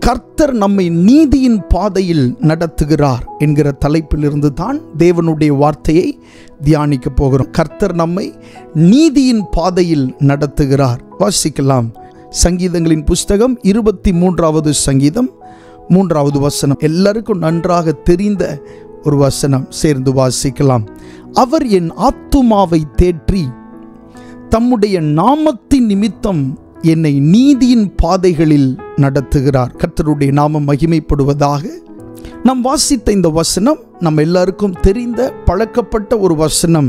கர்த்தர் நம்மை நீதியின் பாதையில் நடத்துகிறார் என்கிற தலைப்பிலிருந்து தான் தேவனுடைய வார்த்தையை தியானிக்க போகிறோம். கர்த்தர் நம்மை நீதியின் பாதையில் நடத்துகிறார். வாசிக்கலாம். சங்கீதங்களின் புஸ்தகம் 23வது சங்கீதம் 3வது வசனம். எல்லாருக்கும் நன்றாக தெரிந்த ஒரு வசனம். சேர்ந்து வாசிக்கலாம். அவர் என் ஆத்துமாவை தேற்றி தம்முடைய நாமத்தின் நிமித்தம் என்னை நீதியின் பாதைகளில் நடத்துகிறார். கர்த்தருடைய நாமம் மகிமைப்படுவதாக. நாம் வாசித்த இந்த வசனம் நம்ம எல்லாருக்கும் தெரிந்த பழக்கப்பட்ட ஒரு வசனம்.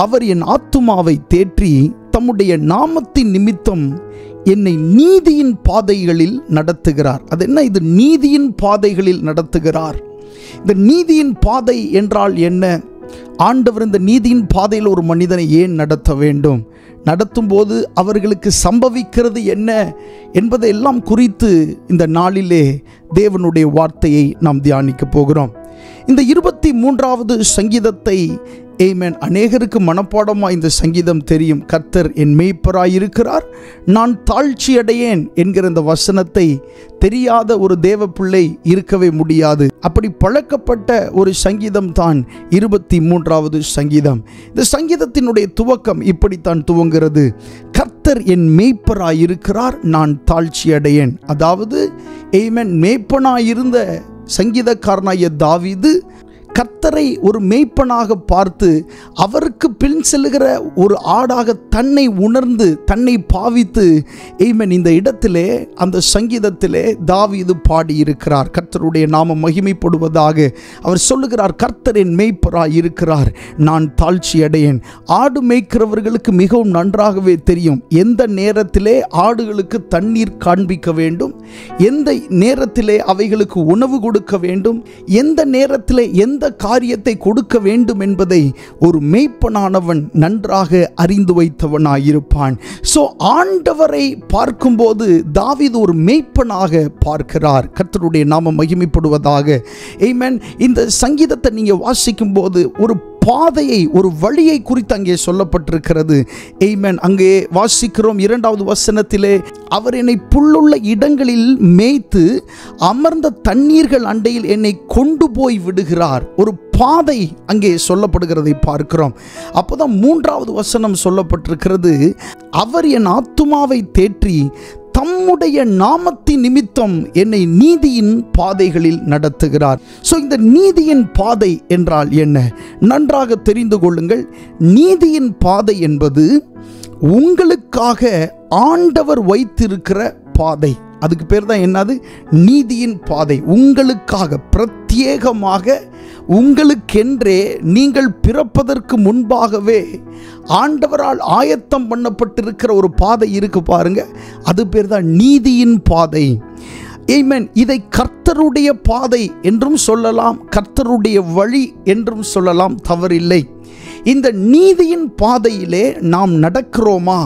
அவர் என் ஆத்துமாவை தேற்றி தம்முடைய நாமத்தின் நிமித்தம் என்னை நீதியின் பாதைகளில் நடத்துகிறார். அது என்ன? இது நீதியின் பாதைகளில் நடத்துகிறார். இந்த நீதியின் பாதை என்றால் என்ன? ஆண்டவர் இந்த நீதியின் பாதையில் ஒரு மனிதனை ஏன் நடத்த வேண்டும், நடத்தும் போது அவர்களுக்கு சம்பவிக்கிறது என்ன என்பதையெல்லாம் குறித்து இந்த நாளிலே தேவனுடைய வார்த்தையை நாம் தியானிக்க போகிறோம். இந்த 23வது சங்கீதத்தை அநேகருக்கு மனப்பாடமாக இந்த சங்கீதம் தெரியும். கர்த்தர் என் மேய்ப்பராயிருக்கிறார், நான் தாழ்ச்சி அடையேன் என்கிற இந்த வசனத்தை தெரியாத ஒரு தேவ பிள்ளை இருக்கவே முடியாது. அப்படி பழக்கப்பட்ட ஒரு சங்கீதம் தான் 23வது சங்கீதம். இந்த சங்கீதத்தினுடைய துவக்கம் இப்படித்தான் துவங்கிறது. கர்த்தர் என் மேய்ப்பராயிருக்கிறார், நான் தாழ்ச்சி அடையேன். அதாவது மேய்ப்பனாயிருந்த சங்கீதக்காரனாகிய தாவீது கர்த்தரை ஒரு மேய்ப்பனாக பார்த்து அவருக்கு பின் செல்லுகிற ஒரு ஆடாக தன்னை உணர்ந்து தன்னை பாவித்து இந்த இடத்திலே அந்த சங்கீதத்திலே தாவீது பாடியிருக்கிறார். கர்த்தருடைய நாமம் மகிமைப்படுவதாக. அவர் சொல்லுகிறார், கர்த்தர் என் மேய்ப்பராய் இருக்கிறார், நான் தாழ்ச்சி அடையேன். ஆடு மேய்க்கிறவர்களுக்கு மிகவும் நன்றாகவே தெரியும் எந்த நேரத்திலே ஆடுகளுக்கு தண்ணீர் காண்பிக்க வேண்டும், எந்த நேரத்திலே அவைகளுக்கு உணவு கொடுக்க வேண்டும், எந்த நேரத்திலே எந்த காரியத்தை கொடுக்க வேண்டும் என்பதை ஒரு மேய்ப்பனானவன் நன்றாக அறிந்து வைத்தவனாயிருப்பான். சோ ஆண்டவரை பார்க்கும்போது தாவீது ஒரு மேய்ப்பனாக பார்க்கிறார். கர்த்தருடைய நாமம் மகிமைப்படுவதாக. ஆமென். இந்த சங்கீதத்தை நீங்க வாசிக்கும் போது ஒரு பாதையை, ஒரு வழியை குறித்து அங்கே சொல்லப்பட்டிருக்கிறது. ஆமென். அங்கே வாசிக்கிறோம் 2வது வசனத்திலே, அவர் என்னை புல்லுள்ள இடங்களில் மேய்த்து அமர்ந்த தண்ணீர்கள் அண்டையில் என்னை கொண்டு போய் விடுகிறார். ஒரு பாதை அங்கே சொல்லப்படுகிறதை பார்க்கிறோம். அப்போதான் 3வது வசனம் சொல்லப்பட்டிருக்கிறது, அவர் என் ஆத்துமாவை தேற்றி தம்முடைய நாமத்தின் நிமித்தம் என்னை நீதியின் பாதைகளில் நடத்துகிறார். ஸோ இந்த நீதியின் பாதை என்றால் என்ன? நன்றாக தெரிந்து கொள்ளுங்கள். நீதியின் பாதை என்பது உங்களுக்காக ஆண்டவர் வைத்திருக்கிற பாதை. அதுக்கு பேர் தான் என்னது? நீதியின் பாதை. உங்களுக்காக பிரத்யேகமாக உங்களுக்கென்றே நீங்கள் பிறப்பதற்கு முன்பாகவே ஆண்டவரால் ஆயத்தம் பண்ணப்பட்டிருக்கிற ஒரு பாதை இருக்கு பாருங்க. அது பேர் தான் நீதியின் பாதை. ஆமென். இதை கர்த்தருடைய பாதை என்றும் சொல்லலாம், கர்த்தருடைய வழி என்றும் சொல்லலாம், தவறில்லை. இந்த நீதியின் பாதையிலே நாம் நடக்கிறோமா?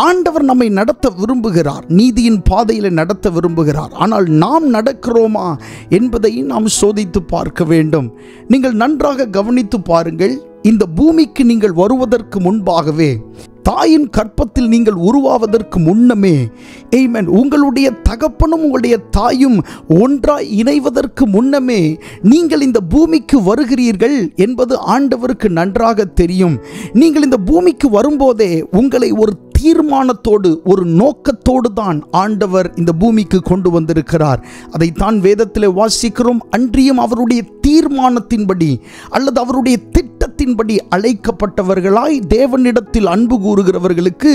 ஆண்டவர் நம்மை நடத்த விரும்புகிறார், நீதியின் பாதையில் நடத்த விரும்புகிறார். ஆனால் நாம் நடக்கிறோமா என்பதை நாம் சோதித்து பார்க்க வேண்டும். நீங்கள் நன்றாக கவனித்து பாருங்கள். இந்த பூமிக்கு நீங்கள் வருவதற்கு முன்பாகவே, தாயின் கற்பத்தில் நீங்கள் உருவாவதற்கு முன்னமே, ஆமென், உங்களுடைய தகப்பனும் உங்களுடைய தாயும் ஒன்றாய் இணைவதற்கு முன்னமே நீங்கள் இந்த பூமிக்கு வருகிறீர்கள் என்பது ஆண்டவருக்கு நன்றாக தெரியும். நீங்கள் இந்த பூமிக்கு வரும்போதே உங்களை ஒரு தீர்மானத்தோடு, ஒரு நோக்கத்தோடு தான் ஆண்டவர் இந்த பூமிக்கு கொண்டு வந்திருக்கிறார். அதைத்தான் வேதத்திலே வாசிக்கிறோம். அன்றியும் அவருடைய தீர்மானத்தின்படி அல்லது அவருடைய திட்டத்தின்படி அழைக்கப்பட்டவர்களாய் தேவனிடத்தில் அன்பு கூறுகிறவர்களுக்கு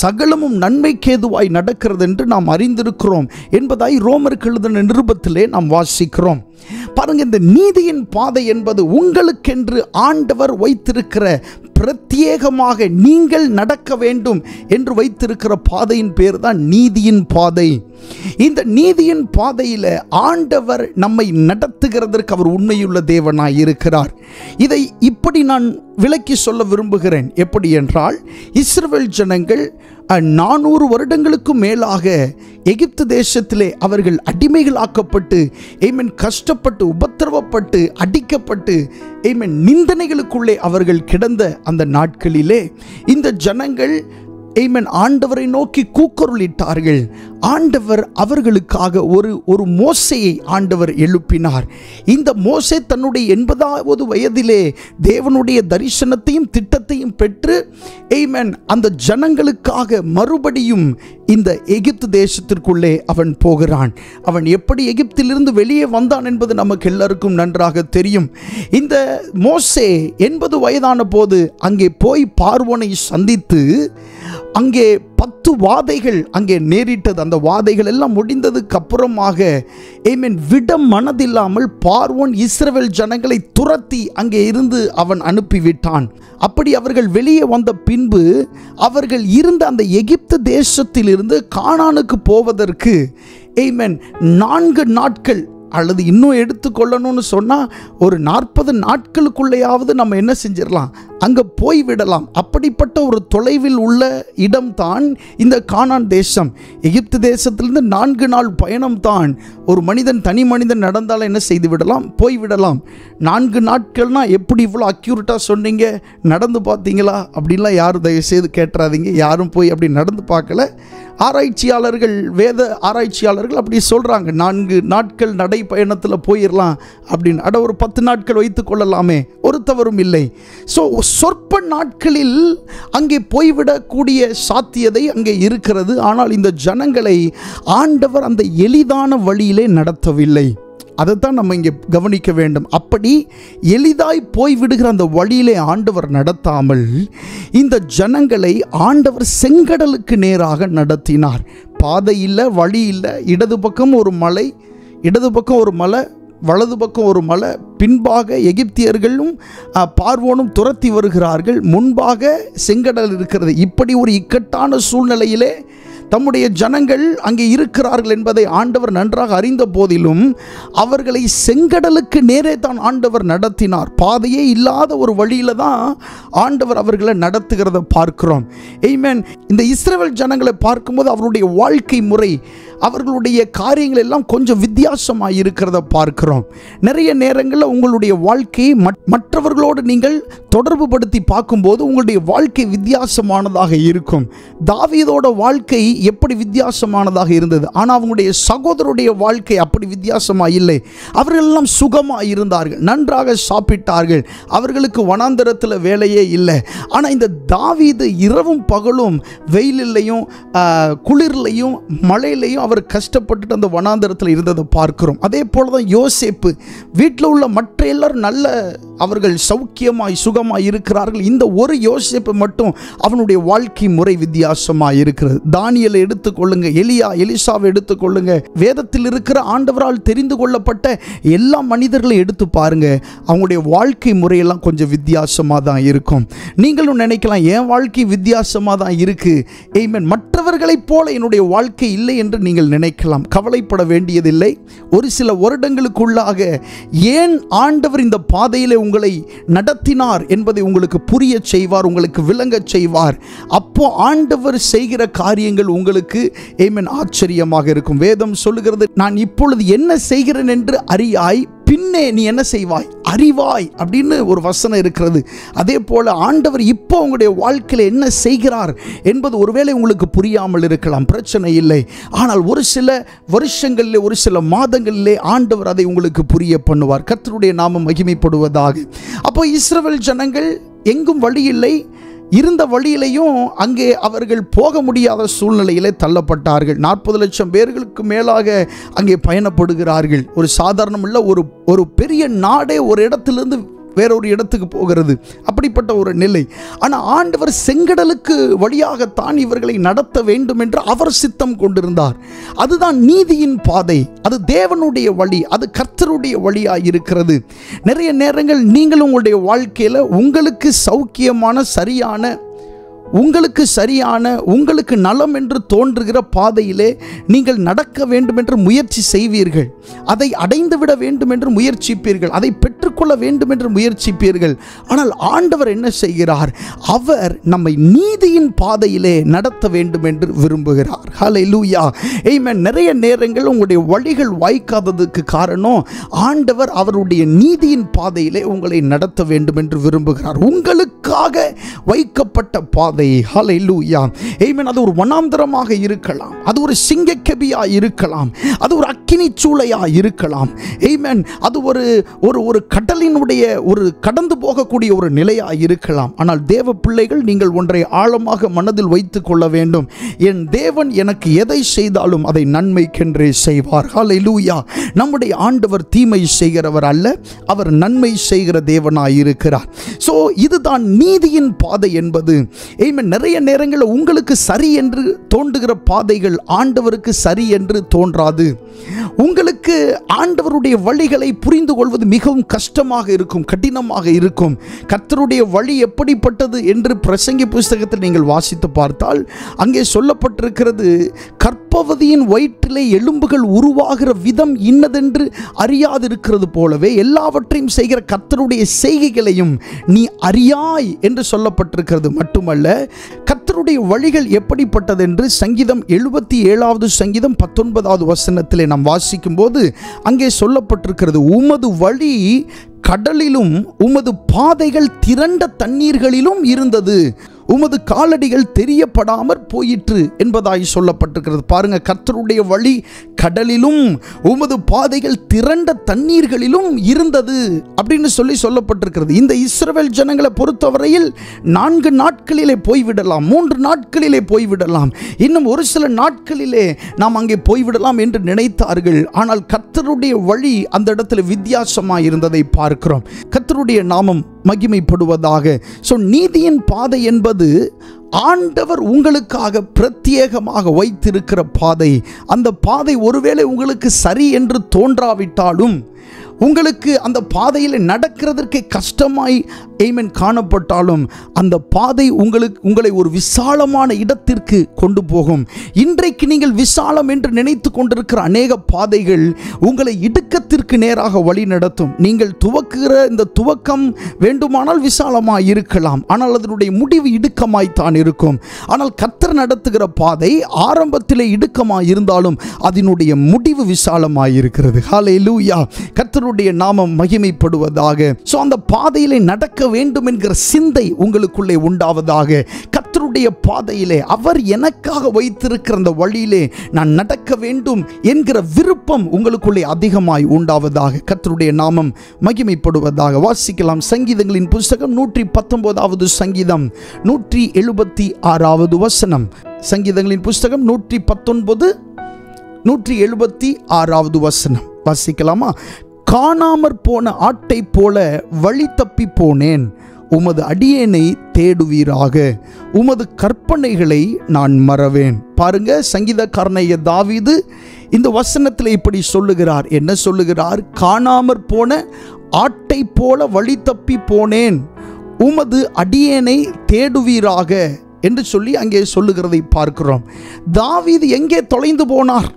சகலமும் நன்மைக்கேதுவாய் நடக்கிறது என்று நாம் அறிந்திருக்கிறோம் என்பதாய் ரோமருக்கு எழுதின நிருபத்திலே நாம் வாசிக்கிறோம். பாருங்க, இந்த நீதியின் பாதை என்பது உங்களுக்கென்று ஆண்டவர் வைத்திருக்கிற, பிரத்யேகமாக நீங்கள் நடக்க வேண்டும் என்று வைத்திருக்கிற பாதையின் பேர் தான் நீதியின் பாதை. இந்த நீதியின் பாதையில் ஆண்டவர் நம்மை நடத்துகிறதற்கு அவர் உண்மையுள்ள தேவனாய் இருக்கிறார். இதை இப்படி நான் விளக்கி சொல்ல விரும்புகிறேன். எப்படி என்றால், இஸ்ரவேல் ஜனங்கள் 400 வருடங்களுக்கு மேலாக எகிப்து தேசத்திலே அவர்கள் அடிமைகளாக்கப்பட்டு, கஷ்டப்பட்டு, உபத்திரவப்பட்டு, அடிக்கப்பட்டு, நிந்தனைகளுக்குள்ளே அவர்கள் கிடந்த அந்த நாட்களிலே இந்த ஜனங்கள் ஆமென் ஆண்டவரை நோக்கி கூக்குரலிட்டார்கள். ஆண்டவர் அவர்களுக்காக ஒரு மோசேயை ஆண்டவர் எழுப்பினார். இந்த மோசே தன்னுடைய 80வது வயதிலே தேவனுடைய தரிசனத்தையும் திட்டத்தையும் பெற்று ஆமென் அந்த ஜனங்களுக்காக மறுபடியும் இந்த எகிப்து தேசத்திற்குள்ளே அவன் போகிறான். அவன் எப்படி எகிப்திலிருந்து வெளியே வந்தான் என்பது நமக்கு எல்லாருக்கும் நன்றாக தெரியும். இந்த மோசே 80 வயதான போது அங்கே போய் பார்வோனை சந்தித்து அங்கே 10 வாதைகள் அங்கே நேரிட்டது. அந்த வாதைகள் எல்லாம் முடிந்ததுக்கு அப்புறமாக ஆமென் விட மனதில்லாமல் பார்வோன் இஸ்ரவேல் ஜனங்களை துரத்தி அங்கே இருந்து அவன் அனுப்பிவிட்டான். அப்படி அவர்கள் வெளியே வந்த பின்பு அவர்கள் இருந்த அந்த எகிப்து தேசத்திலிருந்து கானானுக்கு போவதற்கு ஆமென் 4 நாட்கள் அல்லது இன்னும் எடுத்துக்கொள்ளணும்னு சொன்னால் ஒரு 40 நாட்களுக்குள்ளேயாவது நம்ம என்ன செஞ்சிடலாம், அங்கே போய்விடலாம். அப்படிப்பட்ட ஒரு தொலைவில் உள்ள இடம்தான் இந்த கானான் தேசம். எகிப்து தேசத்திலிருந்து 4 நாள் பயணம் தான். ஒரு மனிதன் தனி மனிதன் நடந்தாலும் என்ன செய்து விடலாம், போய்விடலாம். 4 நாட்கள்னால் எப்படி இவ்வளோ அக்யூரேட்டாக சொன்னீங்க, நடந்து பார்த்தீங்களா அப்படின்லாம் யாரும் தயவுசெய்து கேட்டுறாதீங்க. யாரும் போய் அப்படி நடந்து பார்க்கல. ஆராய்ச்சியாளர்கள், வேத ஆராய்ச்சியாளர்கள் அப்படி சொல்கிறாங்க. 4 நாட்கள் நடை பயணத்தில் போயிடலாம் அப்படின்னு. அட ஒரு 10 நாட்கள் வைத்து கொள்ளலாமே, ஒரு தவறும் இல்லை. ஸோ சொற்ப நாட்களில் அங்கே போய்விடக்கூடிய சாத்தியதை அங்கே இருக்கிறது. ஆனால் இந்த ஜனங்களை ஆண்டவர் அந்த எளிதான வழியிலே நடத்தவில்லை. அதைத்தான் நம்ம இங்கே கவனிக்க வேண்டும். அப்படி எளிதாய் போய்விடுகிற அந்த வழியிலே ஆண்டவர் நடத்தாமல் இந்த ஜனங்களை ஆண்டவர் செங்கடலுக்கு நேராக நடத்தினார். பாதை இல்லை, வழி இல்லை. இடது பக்கம் ஒரு மலை, வலது பக்கம் ஒரு மலை. பின்பாக எகிப்தியர்களும் பார்வோனும் துரத்தி வருகிறார்கள். முன்பாக செங்கடல் இருக்கிறது. இப்படி ஒரு இக்கட்டான சூழ்நிலையிலே தம்முடைய ஜனங்கள் அங்கே இருக்கிறார்கள் என்பதை ஆண்டவர் நன்றாக அறிந்த போதிலும் அவர்களை செங்கடலுக்கு நேரே தான் ஆண்டவர் நடத்தினார். பாதையே இல்லாத ஒரு வழியில தான் ஆண்டவர் அவர்களை நடத்துகிறத பார்க்கிறோம். ஆமென். இந்த இஸ்ரவேல் ஜனங்களை பார்க்கும்போது அவருடைய வாழ்க்கை முறை, அவர்களுடைய காரியங்கள் எல்லாம் கொஞ்சம் வித்தியாசமாக இருக்கிறத பார்க்கிறோம். நிறைய நேரங்களில் உங்களுடைய வாழ்க்கையை மற்றவர்களோடு நீங்கள் தொடர்பு படுத்தி பார்க்கும்போது உங்களுடைய வாழ்க்கை வித்தியாசமானதாக இருக்கும். தாவீதோட வாழ்க்கை எப்படி வித்தியாசமானதாக இருந்தது, ஆனால் அவங்களுடைய சகோதரருடைய வாழ்க்கை அப்படி வித்தியாசமாக இல்லை. அவர்கள் எல்லாம் சுகமாக இருந்தார்கள், நன்றாக சாப்பிட்டார்கள், அவர்களுக்கு வனாந்தரத்தில் வேலையே இல்லை. ஆனால் இந்த தாவீது இரவும் பகலும் வெயிலையும் குளிர்லையும் மழையிலையும் அவர் கஷ்டப்பட்டுட்டு அந்த வனாந்தரத்தில் இருந்ததை பார்க்கிறோம். அதே போல தான் யோசேப்பு. வீட்டில் உள்ள மற்ற எல்லாரும் நல்ல அவர்கள் சௌக்கியமாய் சுகமாய் இருக்கிறார்கள். இந்த ஒரு யோசேப்பு மட்டும் அவனுடைய வாழ்க்கை முறை வித்தியாசமாக இருக்கிறது. தானியேலை எடுத்துக்கொள்ளுங்க, எலிசாவை எடுத்துக்கொள்ளுங்க, வேதத்தில் இருக்கிற ஆண்டவரால் தெரிந்து கொள்ளப்பட்ட எல்லா மனிதர்களையும் எடுத்து பாருங்க. அவங்களுடைய வாழ்க்கை முறையெல்லாம் கொஞ்சம் வித்தியாசமாக தான் இருக்கும். நீங்களும் நினைக்கலாம், என் வாழ்க்கை வித்தியாசமாக தான் இருக்கு, ஆமென், மற்றவர்களைப் போல என்னுடைய வாழ்க்கை இல்லை என்று நீங்கள் நினைக்கலாம். கவலைப்பட வேண்டியதில்லை. ஒரு சில வருடங்களுக்குள்ளாக ஏன் ஆண்டவர் இந்த பாதையிலே உங்களை நடத்தினார் என்பதை உங்களுக்கு புரிய செய்வார், உங்களுக்கு விளங்க செய்வார். அப்போ ஆண்டவர் செய்கிற காரியங்கள் உங்களுக்கு ஆமென் ஆச்சரியமாக இருக்கும். வேதம் சொல்லுகிறது, நான் இப்பொழுது என்ன செய்கிறேன் என்று அறியாய், பின்னே நீ என்ன செய்வாய், அறிவாய் அப்படின்னு ஒரு வசனம் இருக்கிறது. அதே போல ஆண்டவர் இப்போ உங்களுடைய வாழ்க்கையில் என்ன செய்கிறார் என்பது ஒருவேளை உங்களுக்கு புரியாமல் இருக்கலாம், பிரச்சனை இல்லை. ஆனால் ஒரு சில வருஷங்களிலே, ஒரு சில மாதங்களிலே ஆண்டவர் அதை உங்களுக்கு புரிய பண்ணுவார். கர்த்தருடைய நாமம் மகிமைப்படுவதாக. அப்போ இஸ்ரவேல் ஜனங்கள் எங்கும் வழி இல்லை, இருந்த வழியிலையும் அங்கே அவர்கள் போக முடியாத சூழ்நிலையிலே தள்ளப்பட்டார்கள். 40 லட்சம் பேர்களுக்கு மேலாக அங்கே பயணப்படுகிறார்கள். ஒரு சாதாரணம் இல்லை, ஒரு பெரிய நாடே ஒரு இடத்திலிருந்து வேறொரு இடத்துக்கு போகிறது, அப்படிப்பட்ட ஒரு நிலை. ஆனால் ஆண்டவர் செங்கடலுக்கு வழியாகத்தான் இவர்களை நடத்த வேண்டும் என்று அவர் சித்தம் கொண்டிருந்தார். அதுதான் நீதியின் பாதை, அது தேவனுடைய வழி, அது கர்த்தருடைய வழியாக இருக்கிறது. நிறைய நேரங்கள் நீங்களும் உங்களுடைய வாழ்க்கையில் உங்களுக்கு சௌக்கியமான உங்களுக்கு நலம் என்று தோன்றுகிற பாதையிலே நீங்கள் நடக்க வேண்டும் என்று முயற்சி செய்வீர்கள். அதை அடைந்துவிட வேண்டும் என்று முயற்சிப்பீர்கள், அதை பெற்றுக்கொள்ள வேண்டும் என்று முயற்சிப்பீர்கள். ஆனால் ஆண்டவர் என்ன செய்கிறார், அவர் நம்மை நீதியின் பாதையிலே நடத்த வேண்டும் என்று விரும்புகிறார். ஹல்லேலூயா, ஆமென். நிறைய நேரங்கள் உங்களுடைய வழிகள் வாய்க்காததுக்கு காரணம் ஆண்டவர் அவருடைய நீதியின் பாதையிலே உங்களை நடத்த வேண்டும் என்று விரும்புகிறார். உங்களுக்காக வைக்கப்பட்ட பாதை. ஹல்லேலூயா. ஆமென். அது ஒரு வனாந்தரமாக இருக்கலாம், அது ஒரு சிங்கக்கெபியா இருக்கலாம், அது ஒரு அக்கினி சூளையா இருக்கலாம். ஆமென். அது ஒரு கடலினுடைய ஒரு கடந்து போகக்கூடிய ஒரு நிலையா இருக்கலாம். ஆனால் தேவ பிள்ளைகள், நீங்கள் ஒன்றை ஆழமாக மனதில் வைத்துக் கொள்ள வேண்டும். என் தேவன் எனக்கு எதை செய்தாலும் அதை நன்மைக்கென்றே செய்வார். ஹல்லேலூயா. நம்முடைய ஆண்டவர் தீமை செய்கிறவர் அல்ல, அவர் நன்மை செய்கிற தேவனாய் இருக்கிறார். சோ இதுதான் நீதியின் பாதை என்பது. ஆமென். நிறைய நேரங்களில் உங்களுக்கு சரி என்று தோன்றுகிற பாதைகள் ஆண்டவருக்கு சரி என்று தோன்றாது. உங்களுக்கு ஆண்டவருடைய வழிகளை புரிந்து கொள்வது மிகவும் கஷ்டமாக இருக்கும், கடினமாக இருக்கும். கர்த்தருடைய வழி எப்படிப்பட்டது என்று பிரசங்கி புஸ்தகத்தில் நீங்கள் வாசித்து பார்த்தால் அங்கே சொல்லப்பட்டிருக்கிறது, கற்பவதியின் வயிற்றிலே எலும்புகள் உருவாகிற விதம் இன்னதென்று அறியாதிருக்கிறது போலவே எல்லாவற்றையும் செய்கிற கர்த்தருடைய செய்கைகளையும் நீ அறியாய் என்று சொல்லப்பட்டிருக்கிறது. மட்டுமல்ல, கர்த்தருடைய வழிகள் எப்படிப்பட்டது என்று சங்கீதம் 77வது சங்கீதம் 19வது வசனத்திலே நாம் வாசிக்கும் போது அங்கே சொல்லப்பட்டிருக்கிறது, உமது வழி கடலிலும் உமது பாதைகள் திரண்ட தண்ணீர்களிலும் இருந்தது, உமது காலடிகள் தெரியப்படாமற் போயிற்று என்பதாய் சொல்லப்பட்டிருக்கிறது. பாருங்க, கர்த்தருடைய வழி கடலிலும் உமது பாதைகள் திரண்ட தண்ணீர்களிலும் இருந்தது அப்படின்னு சொல்லப்பட்டிருக்கிறது. இந்த இஸ்ரவேல் ஜனங்களை பொறுத்தவரையில் 4 நாட்களிலே போய்விடலாம், 3 நாட்களிலே போய்விடலாம், இன்னும் ஒரு சில நாட்களிலே நாம் அங்கே போய்விடலாம் என்று நினைத்தார்கள். ஆனால் கர்த்தருடைய வழி அந்த இடத்துல வித்தியாசமாக இருந்ததை பார்க்கிறோம். கர்த்தருடைய நாமம் மகிமைப்படுவதாக. சோ நீதியின் பாதை என்பது ஆண்டவர் உங்களுக்காக பிரத்யேகமாக வைத்திருக்கிற பாதை. அந்த பாதை ஒருவேளை உங்களுக்கு சரி என்று தோன்றாவிட்டாலும், உங்களுக்கு அந்த பாதையில் நடக்கிறதற்கு கஷ்டமாய் ஆமென் காணப்பட்டாலும், அந்த பாதை உங்களை ஒரு விசாலமான இடத்திற்கு கொண்டு போகும். இன்றைக்கு நீங்கள் விசாலம் என்று நினைத்து கொண்டிருக்கிற அநேக பாதைகள் உங்களை இடுக்கத்திற்கு நேராக வழி நடத்தும். நீங்கள் துவக்குகிற இந்த துவக்கம் வேண்டுமானால் விசாலமாய் இருக்கலாம், ஆனால் அதனுடைய முடிவு இடுக்கமாய்த்தான் இருக்கும். ஆனால் கர்த்தர் நடத்துகிற பாதை ஆரம்பத்திலே இடுக்கமாய் இருந்தாலும் அதனுடைய முடிவு விசாலமாய் இருக்கிறது. ஹல்லேலூயா. கர்த்தருடைய நாமம் மகிமைப்படுவதாக. சோ அந்த பாதையிலே நடக்க வேண்டும் என்கிற சிந்தை உங்களுக்குள்ளே உண்டாவதாக. கர்த்தருடைய பாதையிலே, அவர் எனக்காக வைத்திருக்கிற அந்த வழியிலே நான் நடக்க வேண்டும் என்கிற விருப்பம் உங்களுக்குள்ளே அதிகமாய் உண்டாவதாக. கர்த்தருடைய நாமம் மகிமைப்படுவதாக. வாசிக்கலாம் சங்கீதங்களின் புஸ்தகம் 119வது சங்கீதம் 176வது வசனம். சங்கீதங்களின் புஸ்தகம் 119 176வது வசனம் வாசிக்கலாமா? காணாமற் போன ஆட்டை போல வழி தப்பி போனேன், உமது அடியேனை தேடுவீராக, உமது கற்பனைகளை நான் மறவேன். பாருங்க, சங்கீதக்காரனாகிய தாவீது இந்த வசனத்தில் இப்படி சொல்லுகிறார். என்ன சொல்லுகிறார்? காணாமற் போன ஆட்டை போல வழி தப்பி போனேன், உமது அடியேனை தேடுவீராக என்று சொல்லி அங்கே சொல்லுகிறதை பார்க்கிறோம். தாவீது எங்கே தொலைந்து போனார்?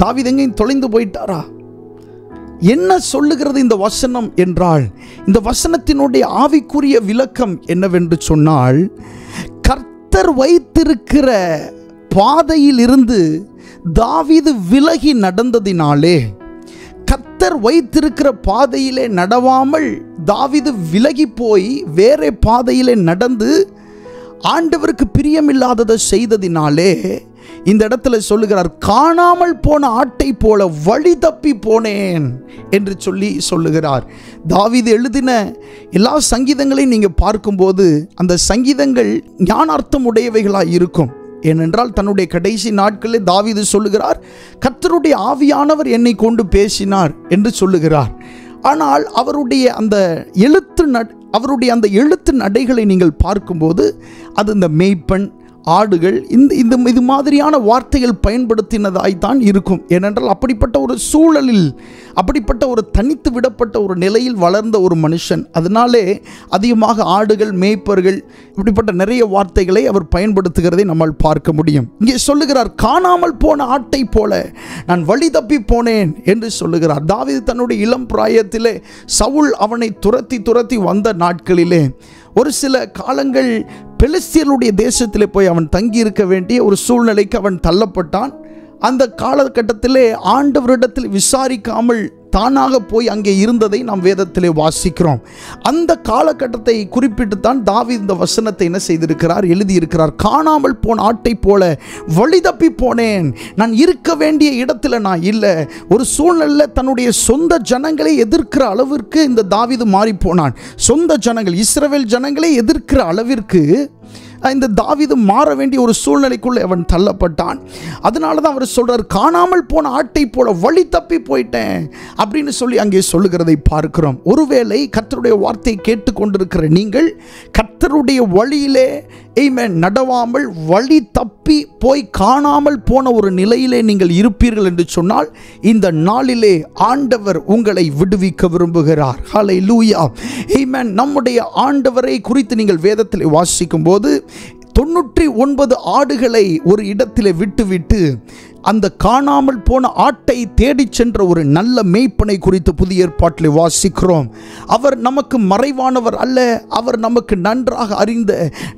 தாவீது எங்கே தொலைந்து போயிட்டாரா? என்ன சொல்லுகிறது இந்த வசனம் என்றால், இந்த வசனத்தினுடைய ஆவிக்குரிய விளக்கம் என்னவென்று சொன்னால், கர்த்தர் வைத்திருக்கிற பாதையில் இருந்து தாவீது விலகி நடந்ததினாலே, கர்த்தர் வைத்திருக்கிற பாதையிலே நடவாமல் தாவீது விலகி போய் வேற பாதையிலே நடந்து ஆண்டவருக்கு பிரியமில்லாததை செய்ததினாலே இந்த இடத்துல சொல்லுகிறார், காணாமல் போன ஆட்டை போல வழி தப்பி போனேன் என்று சொல்லுகிறார். தாவீது எழுதின எல்லா சங்கீதங்களையும் நீங்கள் பார்க்கும்போது அந்த சங்கீதங்கள் ஞானார்த்தம் உடையவைகளாக இருக்கும். ஏனென்றால் தன்னுடைய கடைசி நாட்களில் தாவீது சொல்லுகிறார், கர்த்தருடைய ஆவியானவர் என்னை கொண்டு பேசினார் என்று சொல்லுகிறார். ஆனால் அவருடைய அந்த எழுத்து நடைகளை நீங்கள் பார்க்கும்போது அது இந்த மேய்ப்பன், ஆடுகள், இது மாதிரியான வார்த்தைகள் பயன்படுத்தினதாய்த்தான் இருக்கும். ஏனென்றால் அப்படிப்பட்ட ஒரு சூழலில், அப்படிப்பட்ட ஒரு தனித்து விடப்பட்ட ஒரு நிலையில் வளர்ந்த ஒரு மனுஷன். அதனாலே அதிகமாக ஆடுகள், மேய்ப்பர்கள், இப்படிப்பட்ட நிறைய வார்த்தைகளை அவர் பயன்படுத்துகிறதை நம்மால் பார்க்க முடியும். இங்கே சொல்லுகிறார், காணாமல் போன ஆட்டை போல நான் வழி தப்பி போனேன் என்று சொல்லுகிறார். தாவீது தன்னுடைய இளம் பிராயத்திலே சவுல் அவனை துரத்தி வந்த நாட்களிலே ஒரு சில காலங்கள் பெலிஸ்தியருடைய தேசத்திலே போய் அவன் தங்கி இருக்க வேண்டிய ஒரு சூழ்நிலைக்கு அவன் தள்ளப்பட்டான். அந்த காலகட்டத்திலே ஆண்டவரிடத்தில் விசாரிக்காமல் தானாக போய் அங்கே இருந்ததை நாம் வேதத்திலே வாசிக்கிறோம். அந்த காலகட்டத்தை குறிப்பிட்டு தான் தாவீது இந்த வசனத்தை என்ன செய்திருக்கிறார், எழுதியிருக்கிறார். காணாமல் போன ஆட்டை போல வழி தப்பி போனேன், நான் இருக்க வேண்டிய இடத்துல நான் இல்லை. ஒரு சூழ்நிலை தன்னுடைய சொந்த ஜனங்களை எதிர்க்கிற அளவிற்கு இந்த தாவீது மாறி போனான். சொந்த ஜனங்கள், இஸ்ரவேல் ஜனங்களை எதிர்க்கிற அளவிற்கு இந்த தாவீது மாற வேண்டிய ஒரு சூழ்நிலைக்குள்ளே அவன் தள்ளப்பட்டான். அதனால தான் அவர் சொல்றார், காணாமல் போன ஆட்டை போல வழி தப்பி போயிட்டேன் அப்படின்னு சொல்லி அங்கே சொல்லுகிறதை பார்க்கிறோம். ஒருவேளை கர்த்தருடைய வார்த்தையை கேட்டுக்கொண்டிருக்கிற நீங்கள் கர்த்தருடைய வழியிலே நடவாமல் வழி தப்பி போய் காணாமல் போன ஒரு நிலையிலே நீங்கள் இருப்பீர்கள் என்று சொன்னால் இந்த நாளிலே ஆண்டவர் உங்களை விடுவிக்க விரும்புகிறார். ஹல்லேலூயா. ஆமென். நம்முடைய ஆண்டவரை குறித்து நீங்கள் வேதத்தில் வாசிக்கும் போது 99 ஆடுகளை ஒரு இடத்திலே விட்டுவிட்டு அந்த காணாமல் போன ஆட்டை தேடிச் சென்ற ஒரு நல்ல மேய்ப்பனை குறித்து புதிய ஏற்பாட்டில் வாசிக்கிறோம். அவர் நமக்கு மறைவானவர் அல்ல, அவர் நமக்கு நன்றாக அறிந்த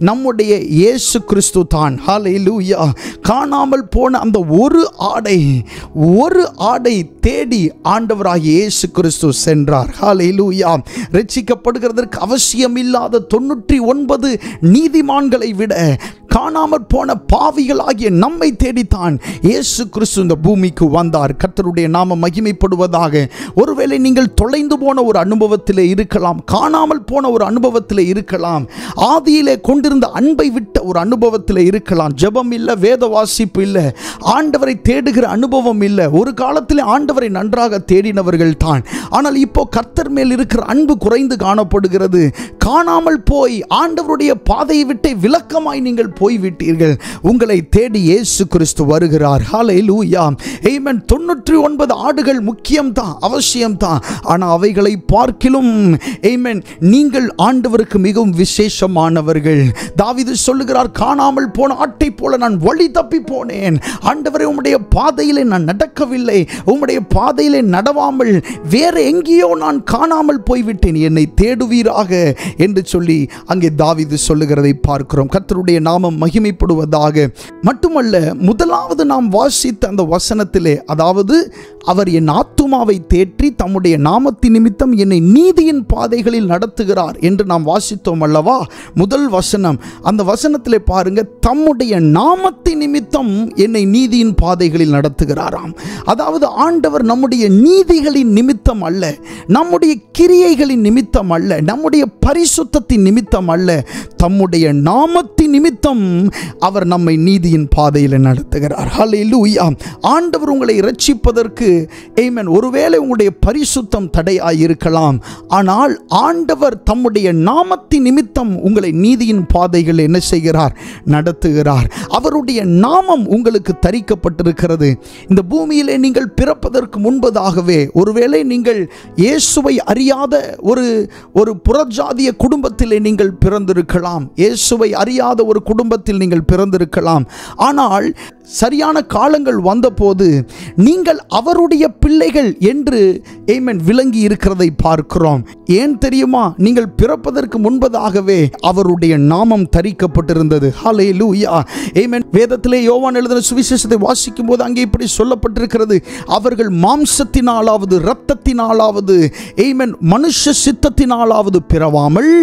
நம்முடைய இயேசு கிறிஸ்து தான். ஹல்லேலூயா. காணாமல் போன அந்த ஒரு ஆடை தேடி ஆண்டவராகிய இயேசு கிறிஸ்து சென்றார். ஹல்லேலூயா. ரட்சிக்கப்படுகிறதற்கு அவசியமில்லாத 99 நீதிமான்களை விட காணாமற் போன பாவிகளாகிய நம்மை தேடித்தான் இயேசு கிறிஸ்து இந்த பூமிக்கு வந்தார். கர்த்தருடைய நாமம் மகிமைப்படுவதாக. ஒருவேளை நீங்கள் தொலைந்து போன ஒரு அனுபவத்திலே இருக்கலாம், காணாமல் போன ஒரு அனுபவத்திலே இருக்கலாம், ஆதியிலே கொண்டிருந்த அன்பை விட்ட ஒரு அனுபவத்திலே இருக்கலாம். ஜெபம் இல்லை, வேத வாசிப்பு இல்லை, ஆண்டவரை தேடுகிற அனுபவம் இல்லை. ஒரு காலத்தில் ஆண்டவரை நன்றாக தேடினவர்கள் தான், ஆனால் இப்போ கர்த்தர் மேல் இருக்கிற அன்பு குறைந்து காணப்படுகிறது. காணாமல் போய் ஆண்டவருடைய பாதையை விட்டு விலக்கமாய் நீங்கள் போய்விட்டீர்கள். உங்களை தேடி இயேசு கிறிஸ்து வருகிறார். ஹல்லேலூயா. ஆமென். 99 ஆடுகள் முக்கியம் தான், அவசியம் தான். ஆனால் அவைகளை பார்க்கிலும் ஆமென் நீங்கள் ஆண்டவருக்கு மிகவும் விசேஷமானவர்கள். தாவீது சொல்லுகிறார், காணாமல் போன ஆட்டை போல நான் வழி தப்பி போனேன். ஆண்டவரே, உம்முடைய பாதையிலே நான் நடக்கவில்லை, உம்முடைய பாதையிலே நடவாமல் வேற எங்கேயோ நான் காணாமல் போய்விட்டேன், என்னை தேடுவீராக என்று சொல்லி அங்கே தாவீது சொல்லுகிறதை பார்க்கிறோம். கர்த்தருடைய நாமம் மகிமைப்படுவதாக. மட்டுமல்ல, முதலாவது நாம் வாசித்த அந்த வசனத்திலே, அதாவது அவர் என் ஆத்துமாவை தேற்றி தம்முடைய நாமத்தின் நிமித்தம் என்னை நீதியின் பாதைகளில் நடத்துகிறார் என்று நாம் வாசித்தோம் அல்லவா? முதல் வசனம், அந்த வசனத்திலே பாருங்க, தம்முடைய நாமத்தின் நிமித்தம் என்னை நீதியின் பாதைகளில் நடத்துகிறாராம். அதாவது ஆண்டவர் நம்முடைய நீதிகளின் நிமித்தம் அல்ல, நம்முடைய கிரியைகளின் நிமித்தம் அல்ல, நம்முடைய பரிசுத்தத்தின் நிமித்தம் அல்ல, தம்முடைய நாமத்தின் நிமித்தம் அவர் நம்மை நீதியின் பாதையில் நடத்துகிறார். ஹல்லேலூயா. ஆண்டவர் உங்களை இரட்சிப்பதற்கு ஆமென் ஒருவேளை உங்களுடைய பரிசுத்தம் தடையாயிருக்கலாம், ஆனால் ஆண்டவர் தம்முடைய நாமத்தின் நிமித்தம் உங்களை நீதியின் பாதைகள் என்ன செய்கிறார், நடத்துகிறார். அவருடைய நாமம் உங்களுக்கு தரிக்கப்பட்டிருக்கிறது. இந்த பூமியிலே நீங்கள் பிறப்பதற்கு முன்பதாகவே ஒருவேளை நீங்கள் இயேசுவை அறியாத ஒரு புறஜாதிய குடும்பத்திலே நீங்கள் பிறந்திருக்கலாம், இயேசுவை அறியாத ஒரு குடும்பத்தில் நீங்கள் பிறந்திருக்கலாம். ஆனால் சரியான காலங்கள் வந்தபோது நீங்கள் அவருடைய பிள்ளைகள் என்று ஆமென் விளங்கி இருக்கிறதை பார்க்கிறோம். ஏன் தெரியுமா? நீங்கள் பிறப்பதற்கு முன்பதாகவே அவருடைய நாமம் தரிக்கப்பட்டிருந்தது. ஹல்லேலூயா. ஆமென். வேதத்திலே யோவான் எழுதின சுவிசேஷத்தை வாசிக்கும் போது அங்கே இப்படி சொல்லப்பட்டிருக்கிறது, அவர்கள் மாம்சத்தினாலாவது இரத்தத்தினாலாவது ஆமென் மனுஷ சித்தத்தினாலாவது பிறவாமல்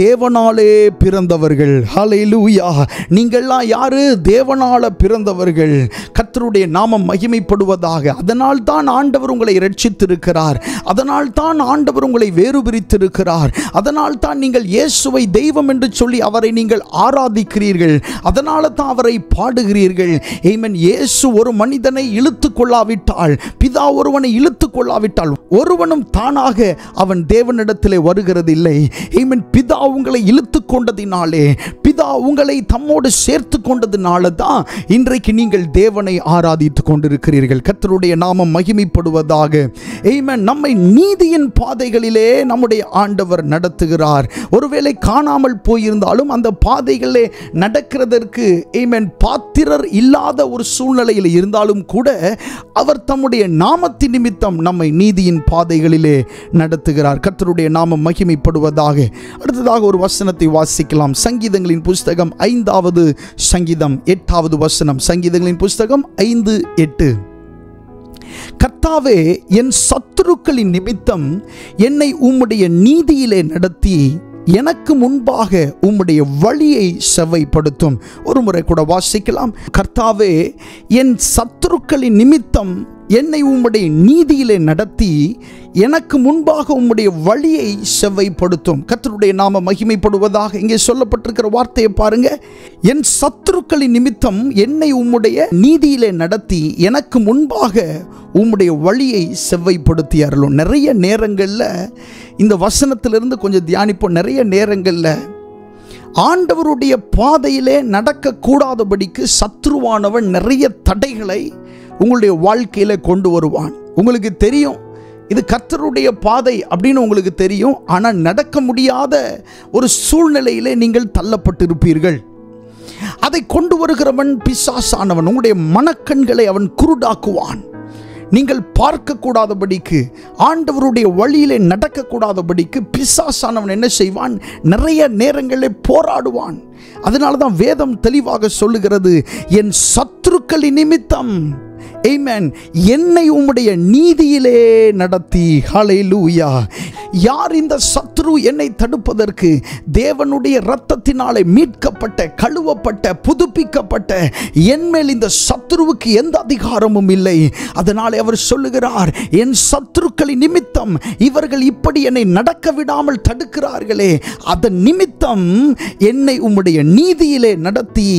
தேவனாலே பிறந்தவர்கள். ஹல்லேலூயா. நீங்கள்லாம் யாரு? தேவனால பிறந்தவர்கள். கர்த்தருடைய நாமம் மகிமைப்படுவதாக. அதனால் தான் ஆண்டவர் உங்களை இரட்சித்திருக்கிறார், அதனால் தான் ஆண்டவர் உங்களை வேறு பிரித்திருக்கிறார், அதனால் தான் நீங்கள் இயேசுவை தெய்வம் என்று சொல்லி அவரை நீங்கள் ஆராதிக்கிறீர்கள், அதனால தான் அவரை பாடுகிறீர்கள். ஆமென். இயேசு ஒரு மனிதனை இழுத்து கொள்ளாவிட்டால், பிதா ஒருவனை இழுத்து கொள்ளாவிட்டால் ஒருவனும் தானாக அவன் தேவனிடத்திலே வருகிறது இல்லை. ஆமென். பிதா உங்களை இழுத்து கொண்டதினாலே, பிதா உங்களை தம்மோடு சேர்த்து கொண்டதினால தான் இன்றைக்கு நீங்கள் தேவனை ஆராதித்துக் கொண்டிருக்கிறீர்கள். கர்த்தருடைய நாமம் மகிமைப்படுவதாக. ஆமென். நம்மை நீதியின் பாதைகளிலே நம்முடைய ஆண்டவர் நடத்துகிறார். ஒருவேளை காணாமல் போயிருந்தாலும் அந்த பாதைகளிலே நடக்கிறதற்கு ஆமென் பாத்திரர் இல்லாத ஒரு சூழ்நிலையில் இருந்தாலும் கூட அவர் தம்முடைய நாமத்தின் நிமித்தம் நம்மை நீதியின் பாதைகளிலே நடத்துகிறார். கர்த்தருடைய நாமம் மகிமைப்படுவதாக. அடுத்ததாக ஒரு வசனத்தை வாசிக்கலாம். சங்கீதங்களின் புஸ்தகம் 5வது சங்கீதம் 8வது வசனம். சங்கீதங்களின் புஸ்தகம் 5:8. கர்த்தாவே, என் சத்துருக்களின் நிமித்தம் என்னை உம்முடைய நீதியிலே நடத்தி எனக்கு முன்பாக உம்முடைய வழியை செவ்வைப்படுத்தும். ஒரு முறை கூட வாசிக்கலாம். கர்த்தாவே, என் சத்துருக்களின் நிமித்தம் என்னை உம்முடைய நீதியிலே நடத்தி எனக்கு முன்பாக உம்முடைய வழியை செவ்வைப்படுத்தும். கர்த்தருடைய நாம மகிமைப்படுவதாக. இங்கே சொல்லப்பட்டிருக்கிற வார்த்தையை பாருங்க. என் சத்துருக்களின் நிமித்தம் என்னை உம்முடைய நீதியிலே நடத்தி எனக்கு முன்பாக உம்முடைய வழியை செவ்வைப்படுத்தி அருளும். நிறைய நேரங்களில் இந்த வசனத்திலிருந்து கொஞ்சம் தியானிப்போம். நிறைய நேரங்களில் ஆண்டவருடைய பாதையிலே நடக்கக்கூடாதபடிக்கு சத்ருவானவன் நிறைய தடைகளை உங்களுடைய வாழ்க்கையில் கொண்டு வருவான். உங்களுக்கு தெரியும் இது கர்த்தருடைய பாதை அப்படின்னு உங்களுக்கு தெரியும். ஆனால் நடக்க முடியாத ஒரு சூழ்நிலையிலே நீங்கள் தள்ளப்பட்டிருப்பீர்கள். அதை கொண்டு வருகிறவன் பிசாசானவன். உங்களுடைய மனக்கண்களை அவன் குருடாக்குவான். நீங்கள் பார்க்கக்கூடாதபடிக்கு, ஆண்டவருடைய வழியிலே நடக்கக்கூடாதபடிக்கு பிசாசானவன் என்ன செய்வான்? நிறைய நேரங்களில் போராடுவான். அதனால தான் வேதம் தெளிவாக சொல்லுகிறது, என் சத்துருக்களின் நிமித்தம் ஆமென் என்னை உம்முடைய நீதியிலே நடத்தி. ஹல்லேலூயா. யார் இந்த சத்ரு என்னை தடுப்பதற்கு? தேவனுடைய இரத்தத்தினாலே மீட்கப்பட்ட, கழுவப்பட்ட, புதுப்பிக்கப்பட்ட என்மேல் இந்த சத்ருவுக்கு எந்த அதிகாரமும் இல்லை. அதனாலே அவர் சொல்லுகிறார், என் சத்ருக்களின் நிமித்தம் இவர்கள் இப்படி என்னை நடக்க விடாமல் தடுக்கிறார்களே, அதன் நிமித்தம் என்னை உம்முடைய நீதியிலே நடத்தி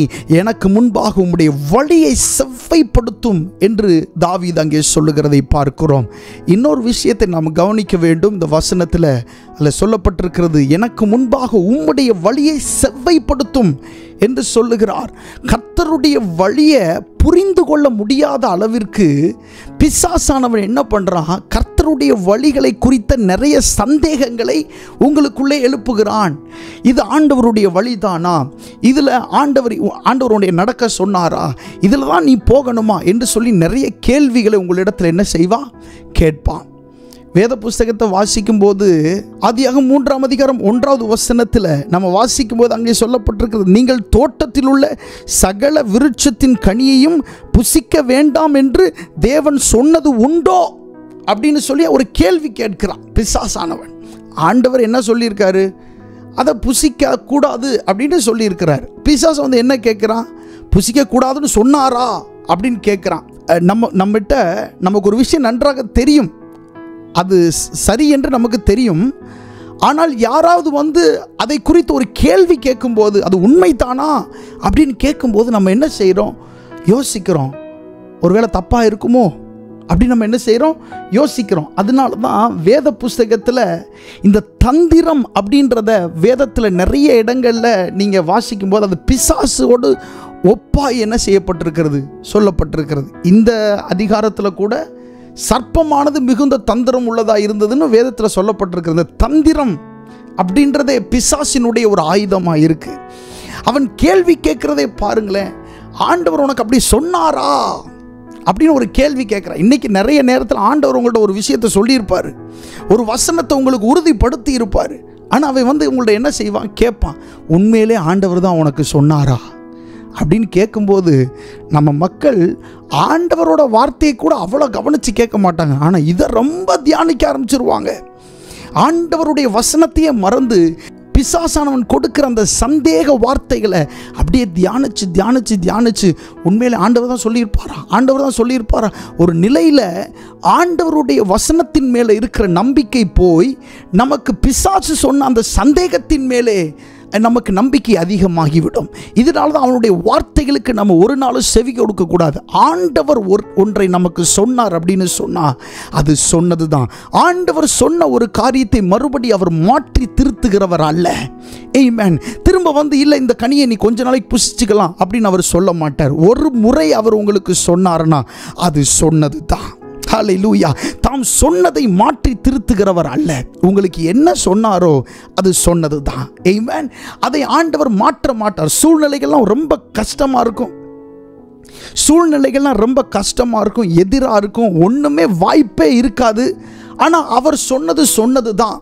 எனக்கு முன்பாக உம்முடைய வழியை செவ்வைப்படுத்தும் என்று தாவீது அங்கே சொல்லுகிறதை பார்க்கிறோம். இன்னொரு விஷயத்தை நாம் கவனிக்க வேண்டும். இந்த வசனத்தில் அதில் சொல்லப்பட்டிருக்கிறது, எனக்கு முன்பாக உம்முடைய வழியை செவ்வைப்படுத்தும் என்று சொல்லுகிறார். கர்த்தருடைய வழியை புரிந்து கொள்ள முடியாத அளவிற்கு பிசாசானவன் என்ன பண்ணுறான்? கர்த்தருடைய வழிகளை குறித்த நிறைய சந்தேகங்களை உங்களுக்குள்ளே எழுப்புகிறான். இது ஆண்டவருடைய வழிதானா? இதில் ஆண்டவருடைய நடக்க சொன்னாரா? இதில் தான் நீ போகணுமா என்று சொல்லி நிறைய கேள்விகளை உங்களிடத்தில் என்ன செய்வா? கேட்பான். வேத புஸ்தகத்தை வாசிக்கும்போது ஆதியாகமம் 3ஆம் அதிகாரம் 1வது வசனத்தில் நம்ம வாசிக்கும்போது அங்கே சொல்லப்பட்டிருக்கிறது, நீங்கள் தோட்டத்தில் உள்ள சகல விருட்சத்தின் கனியையும் புசிக்க வேண்டாம் என்று தேவன் சொன்னது உண்டோ அப்படின்னு சொல்லி ஒரு கேள்வி கேட்கிறான் பிசாசானவன். ஆண்டவர் என்ன சொல்லியிருக்காரு? அதை புசிக்க கூடாது அப்படின்னு சொல்லியிருக்கிறார். பிசாசு வந்து என்ன கேட்குறான்? புசிக்க கூடாதுன்னு சொன்னாரா அப்படின்னு கேட்குறான். நம்மகிட்ட நமக்கு ஒரு விஷயம் நன்றாக தெரியும், அது சரி என்று நமக்கு தெரியும். ஆனால் யாராவது வந்து அதை குறித்து ஒரு கேள்வி கேட்கும்போது, அது உண்மைதானா அப்படின்னு கேட்கும்போது நம்ம என்ன செய்கிறோம்? யோசிக்கிறோம். ஒருவேளை தப்பாக இருக்குமோ அப்படின்னு நம்ம என்ன செய்கிறோம்? யோசிக்கிறோம். அதனால தான் வேத புஸ்தகத்தில் இந்த தந்திரம் அப்படின்றத வேதத்தில் நிறைய இடங்களில் நீங்கள் வாசிக்கும்போது அது பிசாசோடு ஒப்பாய் என்ன செய்யப்பட்டிருக்கிறது? சொல்லப்பட்டிருக்கிறது. இந்த அதிகாரத்தில் கூட சர்ப்பமானது மிகுந்த தந்திரம் உள்ளதாக இருந்ததுன்னு வேதத்தில் சொல்லப்பட்டிருக்கிறது. தந்திரம் அப்படின்றதே பிசாசினுடைய ஒரு ஆயுதமாக இருக்குது. அவன் கேள்வி கேட்குறதே பாருங்களேன், ஆண்டவர் உனக்கு அப்படி சொன்னாரா அப்படின்னு ஒரு கேள்வி கேட்குறான். இன்றைக்கி நிறைய நேரத்தில் ஆண்டவர் உங்கள்கிட்ட ஒரு விஷயத்தை சொல்லியிருப்பார், ஒரு வசனத்தை உங்களுக்கு உறுதிப்படுத்தி இருப்பார். ஆனால் அவன் வந்து உங்கள்ட்ட என்ன செய்வான்? கேட்பான், உண்மையிலே ஆண்டவர் தான் உனக்கு சொன்னாரா அப்படின்னு கேட்கும்போது நம்ம மக்கள் ஆண்டவரோட வார்த்தையை கூட அவ்வளோ கவனித்து கேட்க மாட்டாங்க. ஆனால் இதை ரொம்ப தியானிக்க ஆரம்பிச்சிருவாங்க. ஆண்டவருடைய வசனத்தையே மறந்து பிசாசானவன் கொடுக்கிற அந்த சந்தேக வார்த்தைகளை அப்படியே தியானிச்சு உண்மையிலே ஆண்டவர் தான் சொல்லியிருப்பாரா ஒரு நிலையில் ஆண்டவருடைய வசனத்தின் மேலே இருக்கிற நம்பிக்கை போய் நமக்கு பிசாசு சொன்ன அந்த சந்தேகத்தின் மேலே நமக்கு நம்பிக்கை அதிகமாகிவிடும். இதனால தான் அவனுடைய வார்த்தைகளுக்கு நம்ம ஒரு நாளும் செவி கொடுக்கக்கூடாது. ஆண்டவர் ஒன்றை நமக்கு சொன்னார் அப்படின்னு சொன்னால் அது சொன்னது தான். ஆண்டவர் சொன்ன ஒரு காரியத்தை மறுபடி அவர் மாற்றி திருத்துகிறவர் அல்ல. ஆமென். திரும்ப வந்து இல்லை இந்த கனியை நீ கொஞ்ச நாளைக்கு புசிச்சுக்கலாம் அப்படின்னு அவர் சொல்ல மாட்டார். ஒரு முறை அவர் உங்களுக்கு சொன்னார்னா அது சொன்னது தான். ஹல்லேலூயா. தாம் சொன்னதை மாற்றி திருத்துகிறவர் அல்ல. உங்களுக்கு என்ன சொன்னாரோ அது சொன்னது தான். ஆமென். அதை ஆண்டவர் மாற்ற மாட்டார். சூழ்நிலைகள்லாம் ரொம்ப கஷ்டமாக இருக்கும், எதிராக இருக்கும், ஒன்றுமே வாய்ப்பே இருக்காது. ஆனால் அவர் சொன்னது தான்.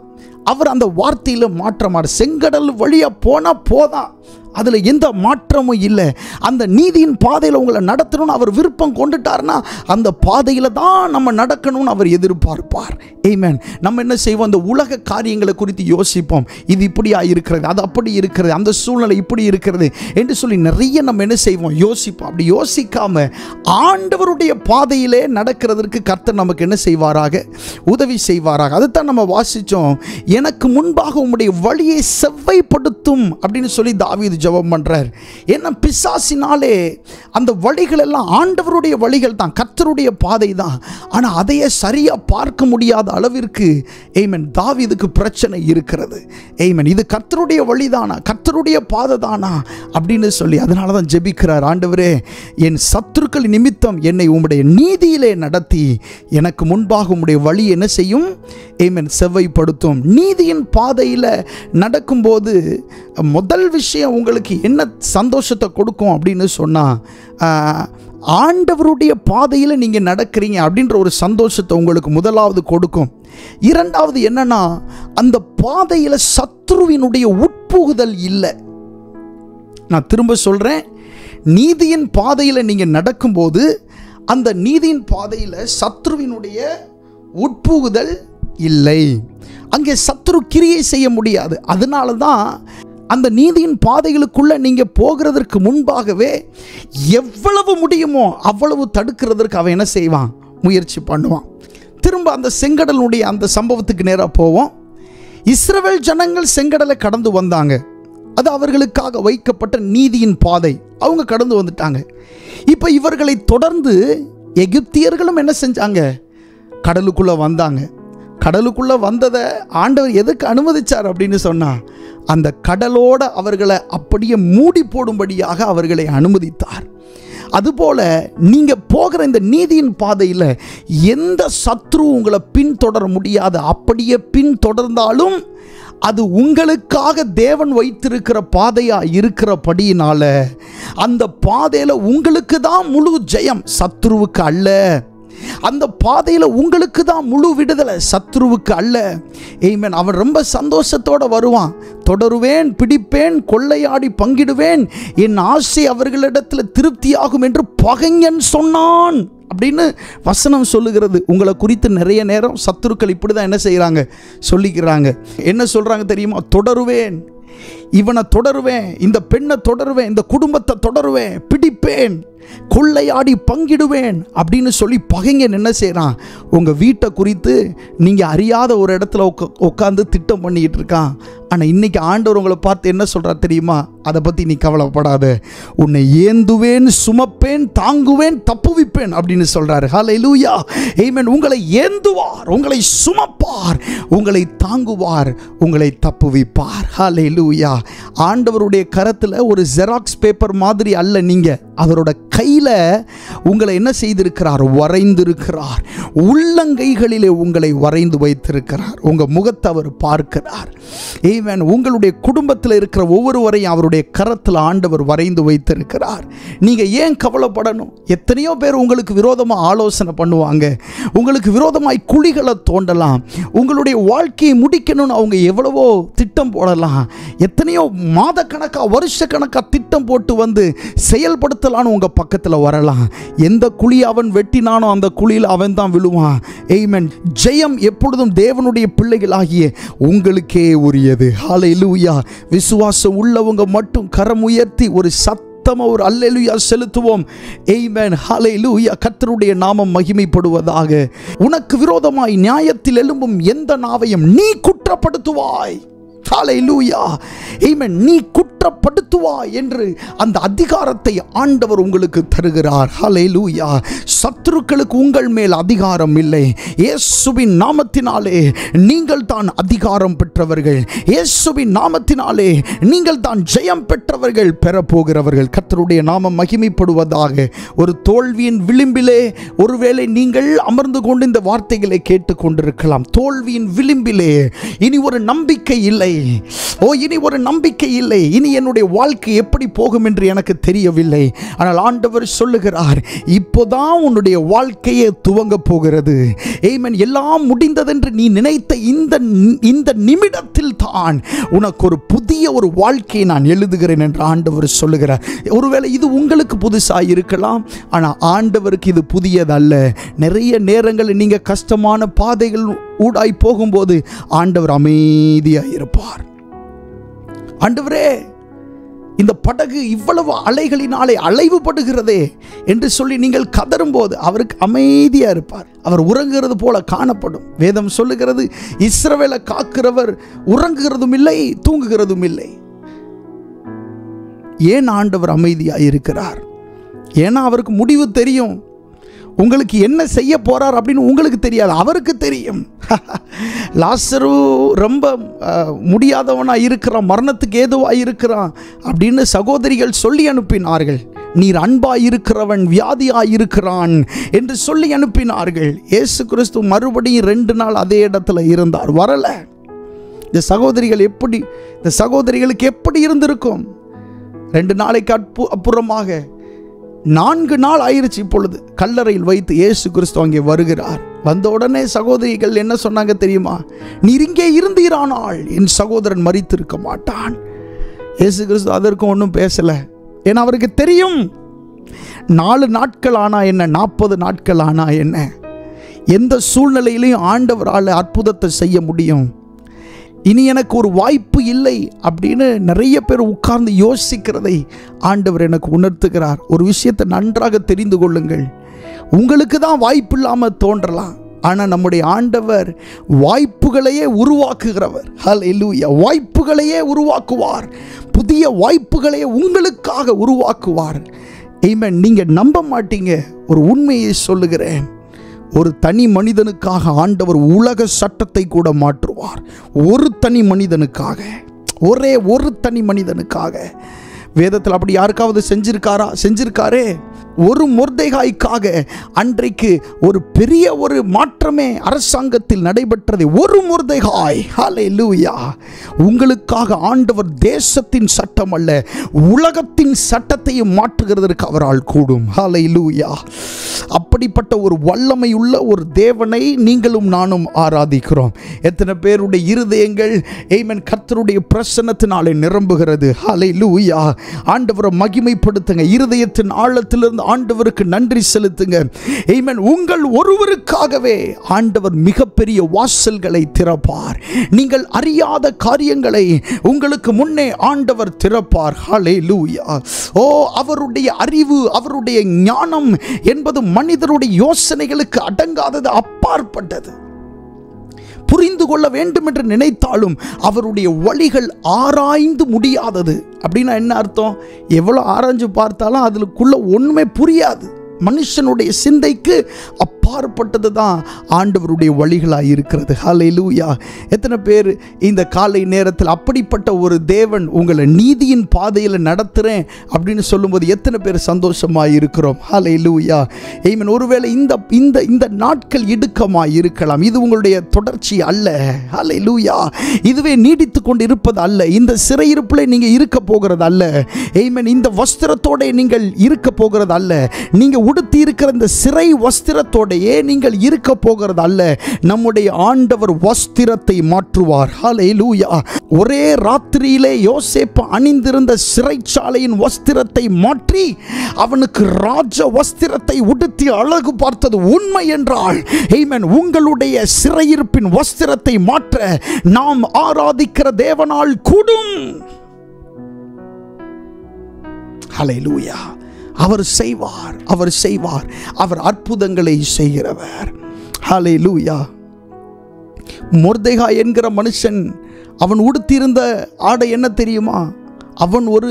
அவர் அந்த வார்த்தையில் மாற்ற மாட்டார். செங்கடல் வழியாக போனால் போதான், அதில் எந்த மாற்றமும் இல்லை. அந்த நீதியின் பாதையில் உங்களை நடத்தணும்னு அவர் விருப்பம் கொண்டுட்டார்னா அந்த பாதையில் தான் நம்ம நடக்கணும்னு அவர் எதிர்பார்ப்பார். ஆமென். நம்ம என்ன செய்வோம், அந்த உலக காரியங்களை குறித்து யோசிப்போம். இது இப்படியா இருக்கிறது, அது அப்படி இருக்கிறது, அந்த சூழ்நிலை இப்படி இருக்கிறது என்று சொல்லி நிறைய நம்ம என்ன செய்வோம், யோசிப்போம். அப்படி யோசிக்காம ஆண்டவருடைய பாதையிலே நடக்கிறதற்கு கர்த்தர் நமக்கு என்ன செய்வாராக, உதவி செய்வாராக. அதைத்தான் நம்ம வாசித்தோம். எனக்கு முன்பாக உம்முடைய வழியை செவ்வைப்படுத்தும் அப்படின்னு சொல்லி தாவீது ஜெபம் பண்றார். ஏன்னா பிசாசினாலே அந்த வழிகள் எல்லாம் ஆண்டவருடைய வழிகள் தான், கர்த்தருடைய பாதை தான். ஆனால் அதையே சரியா பார்க்க முடியாத அளவிற்கு ஆமென் தாவீதுக்கு பிரச்சனை இருக்கிறது. ஆமென். இது கர்த்தருடைய வழிதானா, கர்த்தருடைய பாதை தானா அப்படின்னு சொல்லி அதனால தான் ஜெபிக்கிறார். ஆண்டவரே, என் சத்துருக்கள் நிமித்தம் என்னை உம்முடைய நீதியிலே நடத்தி எனக்கு முன்பாக உம்முடைய வழி என்ன செய்யும், ஆமென் செவ்வைப்படுத்தும். நீதியின் பாதையில் நடக்கும்போது முதல் விஷயம் உங்களுக்கு என்ன சந்தோஷத்தை கொடுக்கும் அப்படின்னு சொன்னால், ஆண்டவருடைய பாதையில் நீங்கள் நடக்கிறீங்க அப்படின்ற ஒரு சந்தோஷத்தை உங்களுக்கு முதலாவது கொடுக்கும். இரண்டாவது என்னன்னா, அந்த பாதையில் சத்ருவினுடைய உட்புகுதல் இல்லை. நான் திரும்ப சொல்கிறேன், நீதியின் பாதையில் நீங்கள் நடக்கும்போது அந்த நீதியின் பாதையில் சத்ருவினுடைய உட்புகுதல் இல்லை. அங்கே சத்ரு கிரியை செய்ய முடியாது. அதனால தான் அந்த நீதியின் பாதைகளுக்குள்ளே நீங்கள் போகிறதற்கு முன்பாகவே எவ்வளவு முடியுமோ அவ்வளவு தடுக்கிறதற்கு அவன் என்ன செய்வான், முயற்சி பண்ணுவான். திரும்ப அந்த செங்கடலுடைய அந்த சம்பவத்துக்கு நேராக போவோம். இஸ்ரவேல் ஜனங்கள் செங்கடலை கடந்து வந்தாங்க. அது அவர்களுக்காக வைக்கப்பட்ட நீதியின் பாதை. அவங்க கடந்து வந்துட்டாங்க. இப்போ இவர்களை தொடர்ந்து எகிப்தியர்களும் என்ன செஞ்சாங்க, கடலுக்குள்ளே வந்தாங்க. கடலுக்குள்ளே வந்ததை ஆண்டவர் எதுக்கு அனுமதிச்சார் அப்படின்னு சொன்னால், அந்த கடலோடு அவர்களை அப்படியே மூடி போடும்படியாக அவர்களை அனுமதித்தார். அதுபோல் நீங்கள் போகிற இந்த நீதியின் பாதையில் எந்த சத்ரு உங்களை பின்தொடர முடியாது. அப்படியே பின்தொடர்ந்தாலும் அது உங்களுக்காக தேவன் வைத்திருக்கிற பாதையாக இருக்கிறபடியினால அந்த பாதையில் உங்களுக்கு தான் முழு ஜெயம், சத்ருவுக்கு அல்ல. அந்த பாதையில் உங்களுக்கு தான் முழு விடுதலை, சத்ருவுக்கு அல்ல. ஆமென். அவன் ரொம்ப சந்தோஷத்தோடு வருவான். தொடருவேன், பிடிப்பேன், கொள்ளையாடி பங்கிடுவேன், என் ஆசை அவர்களிடத்தில் திருப்தியாகும் என்று பகைஞன் சொன்னான் அப்படின்னு வசனம் சொல்லுகிறது. உங்களை குறித்து நிறைய நேரம் சத்துருக்கள் இப்படி தான் என்ன செய்கிறாங்க, சொல்லிக்கிறாங்க. என்ன சொல்கிறாங்க தெரியுமா, தொடருவேன், இவனை தொடருவேன், இந்த பெண்ணை தொடருவேன், இந்த குடும்பத்தை தொடருவேன், பிடிப்பேன், கொள்ளையாடி பங்கிடுவேன் அப்படின்னு சொல்லி பகைஞன் என்ன செய்கிறான், உங்கள் வீட்டை குறித்து நீங்கள் அறியாத ஒரு இடத்துல உட்காந்து திட்டம் பண்ணிக்கிட்டு இருக்கான். ஆனால் இன்றைக்கி ஆண்டவர் உங்களை பார்த்து என்ன சொல்கிறார் தெரியுமா, அதை பற்றி நீ கவலைப்படாத, உன்னை ஏந்துவேன், சுமப்பேன், தாங்குவேன், தப்புவிப்பேன் அப்படின்னு சொல்கிறார். ஹல்லேலூயா. ஆமென். உங்களை ஏந்துவார், உங்களை சுமப்பார், உங்களை தாங்குவார், உங்களை தப்புவிப்பார். ஹல்லேலூயா. ஆண்டவருடைய கரத்தில் ஒரு ஜெராக்ஸ் பேப்பர் மாதிரி அல்ல, நீங்கள் அவரோட கையில் உங்களை என்ன செய்திருக்கிறார், வரைந்திருக்கிறார். உள்ளங்கைகளிலே உங்களை வரைந்து வைத்திருக்கிறார். உங்கள் முகத்தை அவர் பார்க்கிறார். ஆமென். உங்களுடைய குடும்பத்தில் இருக்கிற ஒவ்வொருவரையும் அவருடைய கரத்தில் ஆண்டவர் வரைந்து வைத்திருக்கிறார். நீங்கள் ஏன் கவலைப்படணும்? எத்தனையோ பேர் உங்களுக்கு விரோதமாக ஆலோசனை பண்ணுவாங்க, உங்களுக்கு விரோதமாய் குழிகளை தோண்டலாம், உங்களுடைய வாழ்க்கையை முடிக்கணும்னு அவங்க எவ்வளவோ திட்டம் போடலாம், எத்தனையோ மாத கணக்காக வருஷ கணக்காக திட்டம் போட்டு வந்து செயல்படுத்தலான்னு உங்கள் பக்கத்தில் வரலாம். எந்த குழி அவன் வெட்டினானோ அந்த குழியில் அவன் தான் விழுவான். ஆமென். ஜெயம் எப்பொழுதும் தேவனுடைய பிள்ளைகளாகிய உங்களுக்கே உரியது. ஹல்லேலூயா. விசுவாசம் உள்ளவங்க மட்டும் கரம் உயர்த்தி ஒரு ஒரு அல்லேலூயா செலுத்துவோம். ஆமென். ஹல்லேலூயா. கர்த்தருடைய நாமம் மகிமைப்படுவதாக. உனக்கு விரோதமாய் நியாயத்தில் எழும்பும் எந்த நாவையும் நீ குற்றப்படுத்துவாய். ஹல்லேலூயா. ஆமென். நீ குற்றப்படுத்துவாய் என்று அந்த அதிகாரத்தை ஆண்டவர் உங்களுக்கு தருகிறார். ஹல்லேலூயா. சத்துருக்களுக்கு உங்கள் மேல் அதிகாரம் இல்லை. இயேசுவின் நாமத்தினாலே நீங்கள் தான் அதிகாரம் பெற்றவர்கள். இயேசுவின் நாமத்தினாலே நீங்கள் தான் ஜெயம் பெற்றவர்கள், பெறப்போகிறவர்கள். கர்த்தருடைய நாமம் மகிமைப்படுவதாக. ஒரு தோல்வியின் விளிம்பிலே ஒருவேளை நீங்கள் அமர்ந்து கொண்டு இந்த வார்த்தைகளை கேட்டுக்கொண்டிருக்கலாம். தோல்வியின் விளிம்பிலே இனி ஒரு நம்பிக்கை இல்லை, ஓ, இனி ஒரு நம்பிக்கை இல்லை, இனி என்னுடைய வாழ்க்கை எப்படி போகும் என்று எனக்கு தெரியவில்லை. ஆனால் ஆண்டவர் சொல்லுகிறார், இப்போதான் உன்னுடைய வாழ்க்கையை துவங்க போகிறது. ஆமென். எல்லாம் முடிந்ததென்று நீ நினைத்த இந்த நிமிடத்தில் தான் உனக்கு ஒரு புதிய ஒரு வாழ்க்கையை நான் எழுதுகிறேன் என்று ஆண்டவர் சொல்லுகிறார். ஒருவேளை இது உங்களுக்கு புதுசாக இருக்கலாம், ஆனால் ஆண்டவருக்கு இது புதியதல்ல. நிறைய நேரங்களில் நீங்கள் கஷ்டமான பாதைகள் ஊடாய் போகும்போது ஆண்டவர் அமைதியாக இருப்பார். ஆண்டவரே, இந்த படகு இவ்வளவு அலைகளினாலே அலைவுபடுகிறதே என்று சொல்லி நீங்கள் கதறும்போது அவருக்கு அமைதியாக இருப்பார். அவர் உறங்குகிறது போல காணப்படும். வேதம் சொல்லுகிறது, இஸ்ரவேலை காக்கிறவர் உறங்குகிறதும் இல்லை, தூங்குகிறதும் இல்லை. ஏன் ஆண்டவர் அமைதியாக இருக்கிறார்? ஏன்னா அவருக்கு முடிவு தெரியும். உங்களுக்கு என்ன செய்ய போறார் அப்படின்னு உங்களுக்கு தெரியாது, அவருக்கு தெரியும். லாசரு ரொம்ப முடியாதவனாக இருக்கிறான், மரணத்துக்கு ஏதுவாக இருக்கிறான் அப்படின்னு சகோதரிகள் சொல்லி அனுப்பினார்கள். நீர் அன்பாக இருக்கிறவன் வியாதியாக இருக்கிறான் என்று சொல்லி அனுப்பினார்கள். இயேசு கிறிஸ்து மறுபடியும் 2 நாள் அதே இடத்துல இருந்தார், வரல. இந்த சகோதரிகளுக்கு எப்படி இருந்திருக்கும்? 2 நாளைக்கு அப்புறமாக 4 நாள் ஆயிருச்சு. இப்பொழுது கல்லறையில் வைத்து இயேசு கிறிஸ்து அங்கே வருகிறார். வந்த உடனே சகோதரிகள் என்ன சொன்னாங்க தெரியுமா? நீர் இங்கே இருந்தீரானால் என் சகோதரன் மரித்திருக்க மாட்டான். இயேசு கிறிஸ்து அதற்கும் ஒன்றும் பேசலை. ஏன்னா அவருக்கு தெரியும், 4 நாட்கள் ஆனா என்ன, 40 நாட்கள் ஆனா என்ன, எந்த சூழ்நிலையிலையும் ஆண்டவரால் அற்புதத்தை செய்ய முடியும். இனி எனக்கு ஒரு வாய்ப்பு இல்லை அப்படின்னு நிறைய பேர் உட்கார்ந்து யோசிக்கிறதை ஆண்டவர் எனக்கு உணர்த்துகிறார். ஒரு விஷயத்தை நன்றாக தெரிந்து கொள்ளுங்கள். உங்களுக்கு தான் வாய்ப்பு இல்லாமல் தோன்றலாம், ஆனால் நம்முடைய ஆண்டவர் வாய்ப்புகளையே உருவாக்குகிறவர். ஹல்லேலூயா. வாய்ப்புகளையே உருவாக்குவார், புதிய வாய்ப்புகளையே உங்களுக்காக உருவாக்குவார். ஆமென். நீங்கள் நம்ப மாட்டீங்க, ஒரு உண்மையை சொல்லுகிறேன். ஒரு தனி மனிதனுக்காக ஆண்டவர் உலக சட்டத்தை கூட மாற்றுவார். ஒரு தனி மனிதனுக்காக, ஒரே ஒரு தனி மனிதனுக்காக. வேதத்தில் அப்படி யாருக்காவது செஞ்சிருக்காரே. ஒரு மொர்தெகாய்க்காக அன்றைக்கு ஒரு பெரிய ஒரு மாற்றமே அரசாங்கத்தில் நடைபெற்றது. ஒரு மொர்தெகாய். ஹல்லேலூயா. உங்களுக்காக ஆண்டவர் தேசத்தின் சட்டம் அல்ல, உலகத்தின் சட்டத்தையும் மாற்றுகிறதற்கு அவரால் கூடும். ஹல்லேலூயா. அப்படிப்பட்ட ஒரு வல்லமை உள்ள ஒரு தேவனை நீங்களும் நானும் ஆராதிக்கிறோம். எத்தனை பேருடைய இருதயங்கள் ஆமென் கர்த்தருடைய பிரசன்னத்தினாலே நிரம்புகிறது. ஹல்லேலூயா. ஆண்டவரை மகிமைப்படுத்துங்க. இருதயத்தின் ஆழத்திலிருந்து ஆண்டவருக்கு நன்றி செலுத்துங்க. ஆமென். உங்கள் ஒருவருக்காகவே ஆண்டவர் மிகப்பெரிய வாசல்களை திறப்பார். நீங்கள் அறியாத காரியங்களை உங்களுக்கு முன்னே ஆண்டவர் திறப்பார். ஹல்லேலூயா. ஓ, அவருடைய அறிவு, அவருடைய ஞானம் என்பது மனிதருடைய யோசனைகளுக்கு அடங்காதது, அப்பாற்பட்டது. புரிந்து கொள்ள வேண்டும் என்று நினைத்தாலும் அவருடைய வழிகள் ஆராய்ந்து முடியாதது. அப்படின்னா என்ன அர்த்தம்? எவ்வளோ ஆராய்ஞ்சு பார்த்தாலும் அதுக்குள்ள ஒன்றுமே புரியாது. மனுஷனுடைய சிந்தைக்கு அப்பாற்பட்டது தான் ஆண்டவருடைய வழிகளாக இருக்கிறது. ஹல்லேலூயா. எத்தனை பேர் இந்த காலை நேரத்தில் அப்படிப்பட்ட ஒரு தேவன் உங்களை நீதியின் பாதையில் நடத்துகிறேன் அப்படின்னு சொல்லும்போது எத்தனை பேர் சந்தோஷமாக இருக்கிறோம்? ஹல்லேலூயா. ஆமென். ஒருவேளை இந்த நாட்கள் இடுக்கமாக இருக்கலாம், இது உங்களுடைய தொடர்ச்சி அல்ல. ஹல்லேலூயா. இதுவே நீடித்து கொண்டு இருப்பது அல்ல. இந்த சிறையிருப்பில் நீங்கள் இருக்க போகிறது அல்ல. ஆமென். இந்த வஸ்திரத்தோட நீங்கள் இருக்க போகிறது அல்ல. நீங்கள் உடுத்தி இருக்கிற இந்த சிறை வஸ்திரத்தோடையே நீங்கள் இருக்க போகிறது அல்ல. நம்முடைய ஆண்டவர் வஸ்திரத்தை மாற்றுவார். ஹல்லேலூயா. ஒரே ராத்திரியிலே யோசேப்பு அணிந்திருந்த சிறைச்சாலையின் வஸ்திரத்தை மாற்றி அவனுக்கு ராஜ வஸ்திரத்தை உடுத்தி அழகு பார்த்தது உண்மை என்றால், ஆமென், உங்களுடைய சிறையிருப்பின் வஸ்திரத்தை மாற்ற நாம் ஆராதிக்கிற தேவனால் கூடும். ஹல்லேலூயா. அவர் செய்வார், அவர் செய்வார். அவர் அற்புதங்களை செய்கிறவர். ஹல்லேலூயா. மொர்தெகாய் என்கிற மனுஷன், அவன் உடுத்தியிருந்த ஆடை என்ன தெரியுமா? அவன் ஒரு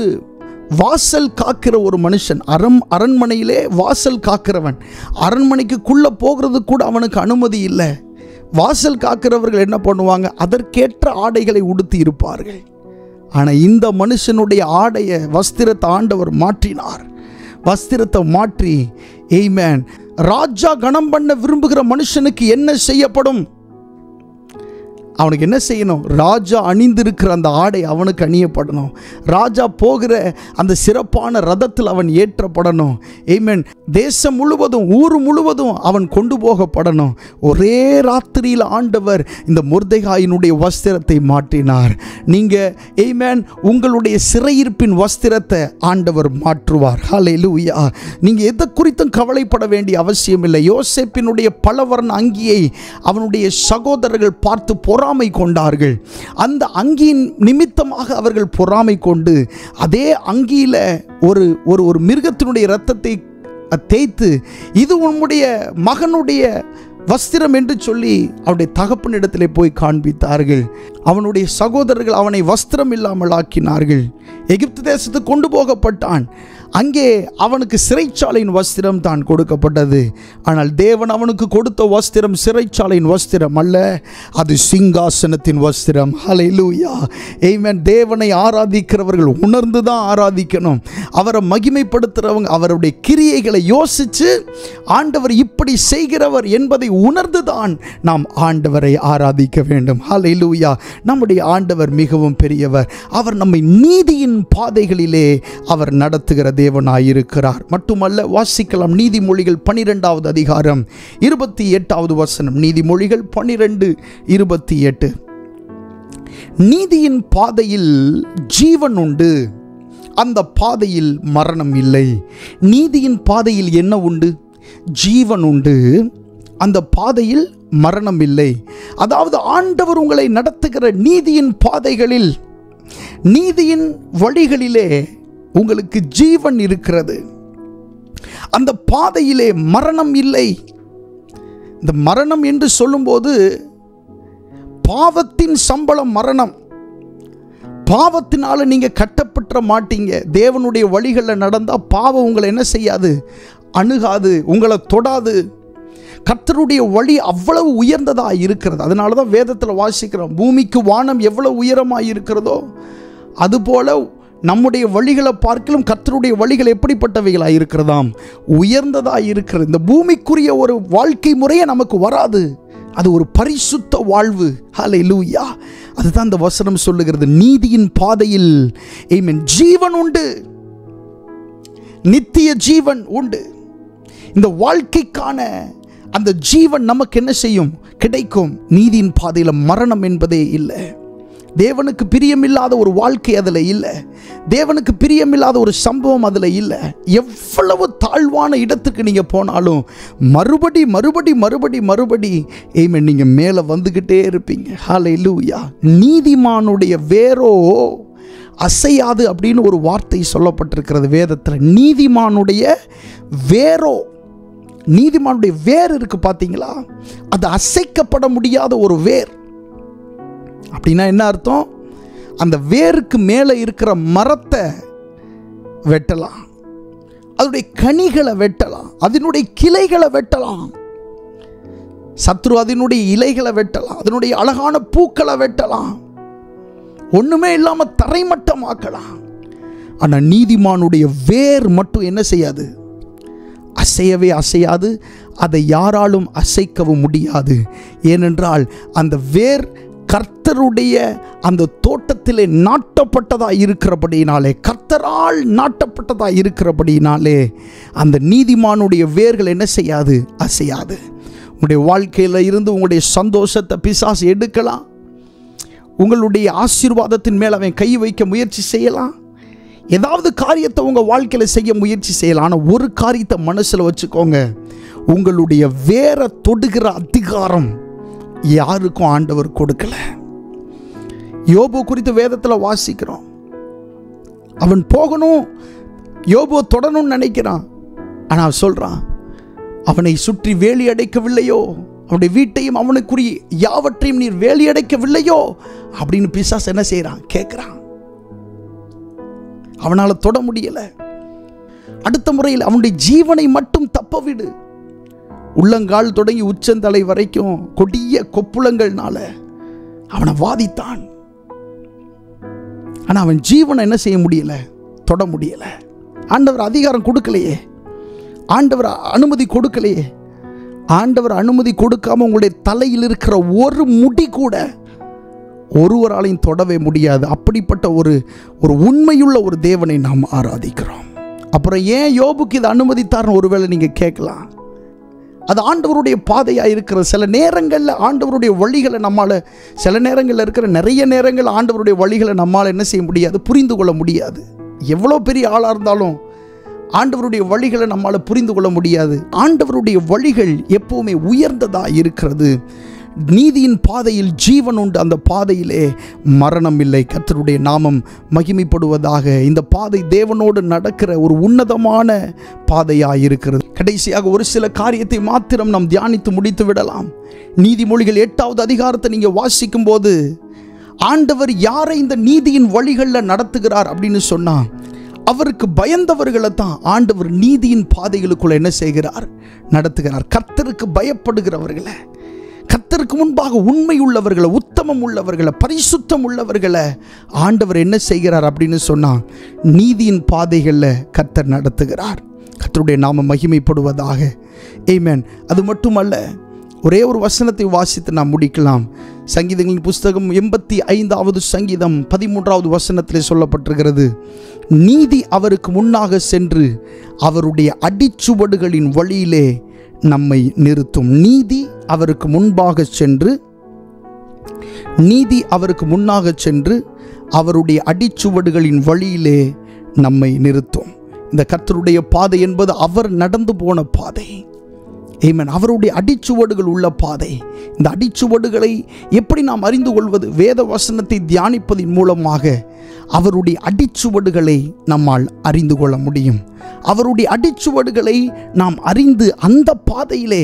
வாசல் காக்கிற ஒரு மனுஷன். அரண்மனையிலே வாசல் காக்கிறவன். அரண்மனைக்குள்ளே போகிறது கூட அவனுக்கு அனுமதி இல்லை. வாசல் காக்கிறவர்கள் என்ன பண்ணுவாங்க? அதற்கேற்ற ஆடைகளை உடுத்தி இருப்பார்கள். ஆனால் இந்த மனுஷனுடைய ஆடைய வஸ்திரத்தை ஆண்டவர் மாற்றினார். வஸ்திரத்தை மாற்றி, ஆமென், ராஜா கணம் பண்ண விரும்புகிற மனுஷனுக்கு என்ன செய்யப்படும்? அவனுக்கு என்ன செய்யணும்? ராஜா அணிந்திருக்கிற அந்த ஆடை அவனுக்கு அணியப்படணும். ராஜா போகிற அந்த சிறப்பான ரதத்தில் அவன் ஏற்றப்படணும். ஆமென். தேசம் முழுவதும், ஊர் முழுவதும் அவன் கொண்டு போகப்படணும். ஒரே ராத்திரியில் ஆண்டவர் இந்த மொர்தெகாயினுடைய வஸ்திரத்தை மாற்றினார். நீங்கள் ஆமென், உங்களுடைய சிறையிருப்பின் வஸ்திரத்தை ஆண்டவர் மாற்றுவார். ஹல்லேலூயா. நீங்கள் எதை குறித்தும் கவலைப்பட வேண்டிய அவசியம் இல்லை. யோசேப்பினுடைய பலவர்ண அங்கியை அவனுடைய சகோதரர்கள் பார்த்து பொறாமை கொண்டார்கள். அந்த அங்கியின் நிமித்தமாக அவர்கள் பொறாமை கொண்டு அதே அங்கியில் ஒரு ஒரு மிருகத்தினுடைய இரத்தத்தை தேய்த்து இது உன்னுடைய மகனுடைய வஸ்திரம் என்று சொல்லி அவனுடைய தகப்பனிடத்திலே போய் காண்பித்தார்கள். அவனுடைய சகோதரர்கள் அவனை வஸ்திரம் இல்லாமல் ஆக்கினார்கள். எகிப்து தேசத்துக்கு கொண்டு போகப்பட்டான். அங்கே அவனுக்கு சிறைச்சாலையின் வஸ்திரம் தான் கொடுக்கப்பட்டது. ஆனால் தேவன் அவனுக்கு கொடுத்த வஸ்திரம் சிறைச்சாலையின் வஸ்திரம் அல்ல, அது சிங்காசனத்தின் வஸ்திரம். ஹல்லேலூயா. ஆமென். தேவனை ஆராதிக்கிறவர்கள் உணர்ந்து தான் ஆராதிக்கணும். அவரை மகிமைப்படுத்துகிறவங்க அவருடைய கிரியைகளை யோசித்து ஆண்டவர் இப்படி செய்கிறவர் என்பதை உணர்ந்து தான் நாம் ஆண்டவரை ஆராதிக்க வேண்டும். ஹல்லேலூயா. நம்முடைய ஆண்டவர் மிகவும் பெரியவர். அவர் நம்மை நீதியின் பாதைகளிலே அவர் நடத்துகிற தேவனாயிருக்கிறார். மட்டுமல்ல, வாசிக்கலாம் நீதிமொழிகள் 12வது அதிகாரம் 28வது வசனம். நீதிமொழிகள் 12:28. நீதியின் பாதையில் ஜீவன் உண்டு, அந்த பாதையில் மரணம் இல்லை. நீதியின் பாதையில் என்ன உண்டு? ஜீவன் உண்டு, அந்த பாதையில் மரணம் இல்லை. அதாவது ஆண்டவர் உங்களை நடத்துகிற நீதியின் பாதைகளில், நீதியின் வழிகளிலே உங்களுக்கு ஜீவன் இருக்கிறது. அந்த பாதையிலே மரணம் இல்லை. இந்த மரணம் என்று சொல்லும்போது பாவத்தின் சம்பளம் மரணம். பாவத்தினால நீங்க கட்டப்பட்ட மாட்டீங்க. தேவனுடைய வழிகளில் நடந்தால் பாவம் உங்களை என்ன செய்யாது? அணுகாது, உங்களை தொடாது. கர்த்தருடைய வழி அவ்வளவு உயர்ந்ததாக இருக்கிறது. அதனால தான் வேதத்தில் வாசிக்கிறோம், பூமிக்கு வானம் எவ்வளவு உயரமாக இருக்கிறதோ அதுபோல நம்முடைய வழிகளை பார்க்கலும் கர்த்தருடைய வழிகள் எப்படிப்பட்டவைகளாக இருக்கிறதாம்? உயர்ந்ததாக இருக்கிறது. இந்த பூமிக்குரிய ஒரு வாழ்க்கை முறையே நமக்கு வராது. அது ஒரு பரிசுத்த வாழ்வு. ஹல்லேலூயா. அதுதான் இந்த வசனம் சொல்லுகிறது. நீதியின் பாதையில் ஆமென் ஜீவன் உண்டு, நித்திய ஜீவன் உண்டு. இந்த வாழ்க்கைக்கான அந்த ஜீவன் நமக்கு என்ன செய்யும்? கிடைக்கும். நீதியின் பாதையில் மரணம் என்பதே இல்லை. தேவனுக்கு பிரியமில்லாத ஒரு வாழ்க்கை அதில் இல்லை. தேவனுக்கு பிரியமில்லாத ஒரு சம்பவம் அதில் இல்லை. எவ்வளவு தாழ்வான இடத்துக்கு நீங்கள் போனாலும் மறுபடி மறுபடி மறுபடி மறுபடி ஆமென் நீங்கள் மேலே வந்துக்கிட்டே இருப்பீங்க. ஹல்லேலூயா. நீதிமானுடைய வேரோ அசையாது அப்படின்னு ஒரு வார்த்தை சொல்லப்பட்டிருக்கிறது வேதத்தில். நீதிமானுடைய வேரோ, நீதிமானுடைய வேர் இருக்கு பார்த்தீங்களா? அது அசைக்கப்பட முடியாத ஒரு வேர். அப்படின்னா என்ன அர்த்தம்? அந்த வேருக்கு மேலே இருக்கிற மரத்தை வெட்டலாம், அதனுடைய கனிகளை வெட்டலாம், அதனுடைய கிளைகளை வெட்டலாம், சத்ரு அதனுடைய இலைகளை வெட்டலாம், அதனுடைய அழகான பூக்களை வெட்டலாம், ஒண்ணுமே இல்லாம தரைமட்டமாக்கலாம். ஆனால் நீதிமானுடைய வேர் மட்டும் என்ன செய்யாது? அசையவே அசையாது. அதை யாராலும் அசைக்கவும் முடியாது. ஏனென்றால் அந்த வேர் கர்த்தருடைய அந்த தோட்டத்திலே நாட்டப்பட்டதாக இருக்கிறபடினாலே, கர்த்தரால் நாட்டப்பட்டதாக இருக்கிறபடினாலே அந்த நீதிமானுடைய வேர்கள் என்ன செய்யாது? அசையாது. உங்களுடைய வாழ்க்கையில் இருந்து உங்களுடைய சந்தோஷத்தை பிசாசு எடுக்கலாம். உங்களுடைய ஆசீர்வாதத்தின் மேல் அவன் கை வைக்க முயற்சி செய்யலாம். ஏதாவது காரியத்தை உங்கள் வாழ்க்கையில் செய்ய முயற்சி செய்யலாம். ஆனால் ஒரு காரியத்தை மனசில் வச்சுக்கோங்க, உங்களுடைய வேரை தொடுகிற அதிகாரம் யாருக்கும் ஆண்டவர் கொடுக்கல. யோபு குறித்து வேதத்தில் வாசிக்கிறோம். அவன் போகணும், யோபு தொடணும்னு நினைக்கிறான். ஆனால் சொல்றான், அவனை சுற்றி வேலி அடைக்கவில்லையோ, அவனுடைய வீட்டையும் அவனுக்குரிய யாவற்றையும் நீர் வேலி அடைக்கவில்லையோ அப்படின்னு பிசாசு என்ன செய்யறான்? கேட்கிறான். அவனால் தொட முடியல. அடுத்த முறையில் அவனுடைய ஜீவனை மட்டும் தப்ப விடு. உள்ளங்கால் தொடங்கி உச்சந்தலை வரைக்கும் கொடிய கொப்புளங்கள்னால அவனை வாதித்தான். ஆனா அவன் ஜீவனை என்ன செய்ய முடியல? தொட முடியல. ஆண்டவர் அதிகாரம் கொடுக்கலையே, ஆண்டவர் அனுமதி கொடுக்கலையே. ஆண்டவர் அனுமதி கொடுக்காம உங்களுடைய தலையில் இருக்கிற ஒரு முடி கூட ஒருவராலையும் தொடவே முடியாது. அப்படிப்பட்ட ஒரு உண்மையுள்ள ஒரு தேவனை நாம் ஆராதிக்கிறோம். அப்புறம் ஏன் யோபுக்கு இதை அனுமதித்தார்னு ஒருவேளை நீங்கள் கேட்கலாம். அது ஆண்டவருடைய பாதையாக இருக்கிற சில நேரங்களில் ஆண்டவருடைய வழிகளை நம்மால், சில நேரங்களில் இருக்கிற நிறைய நேரங்கள் ஆண்டவருடைய வழிகளை நம்மால் என்ன செய்ய முடியாது, புரிந்து கொள்ள முடியாது. எவ்வளோ பெரிய ஆளாக இருந்தாலும் ஆண்டவருடைய வழிகளை நம்மால் புரிந்து கொள்ள முடியாது. ஆண்டவருடைய வழிகள் எப்போவுமே உயர்ந்ததாக இருக்கிறது. நீதியின் பாதையில் ஜீவன் உண்டு, அந்த பாதையிலே மரணம் இல்லை. கர்த்தருடைய நாமம் மகிமைப்படுவதாக. இந்த பாதை தேவனோடு நடக்கிற ஒரு உன்னதமான பாதையாக இருக்கிறது. கடைசியாக ஒரு சில காரியத்தை மாத்திரம் நாம் தியானித்து முடித்து விடலாம். நீதிமொழிகள் 8வது அதிகாரத்தை நீங்கள் வாசிக்கும் போது ஆண்டவர் யாரை இந்த நீதியின் வழிகளில் நடத்துகிறார் அப்படின்னு சொன்னால், அவருக்கு பயந்தவர்களை தான் ஆண்டவர் நீதியின் பாதைகளுக்குள்ள என்ன செய்கிறார், நடத்துகிறார். கர்த்தருக்கு பயப்படுகிறவர்களை, கர்த்தருக்கு முன்பாக உண்மை உள்ளவர்களை, உத்தமம் உள்ளவர்களை, பரிசுத்தம் உள்ளவர்களை ஆண்டவர் என்ன செய்கிறார் அப்படின்னு சொன்னால், நீதியின் பாதைகளில் கர்த்தர் நடத்துகிறார். கர்த்தருடைய நாமம் மகிமைப்படுவதாக. ஆமென். அது மட்டுமல்ல, ஒரே ஒரு வசனத்தை வாசித்து நாம் முடிக்கலாம். சங்கீதங்களின் புஸ்தகம் 85வது சங்கீதம் 13வது வசனத்திலே சொல்லப்பட்டிருக்கிறது, நீதி அவருக்கு முன்னாக சென்று அவருடைய அடிச்சுவடுகளின் வழியிலே நம்மை நிறுத்தும். நீதி அவருக்கு முன்பாக சென்று, நீதி அவருக்கு முன்னாக சென்று அவருடைய அடிச்சுவடுகளின் வழியிலே நம்மை நிறுத்தும். இந்த கர்த்தருடைய பாதை என்பது அவர் நடந்து போன பாதை. ஆமென். அவருடைய அடிச்சுவடுகள் உள்ள பாதை. இந்த அடிச்சுவடுகளை எப்படி நாம் அறிந்து கொள்வது? வேத வசனத்தை தியானிப்பதின் மூலமாக அவருடைய அடிச்சுவடுகளை நம்மால் அறிந்து கொள்ள முடியும். அவருடைய அடிச்சுவடுகளை நாம் அறிந்து அந்த பாதையிலே,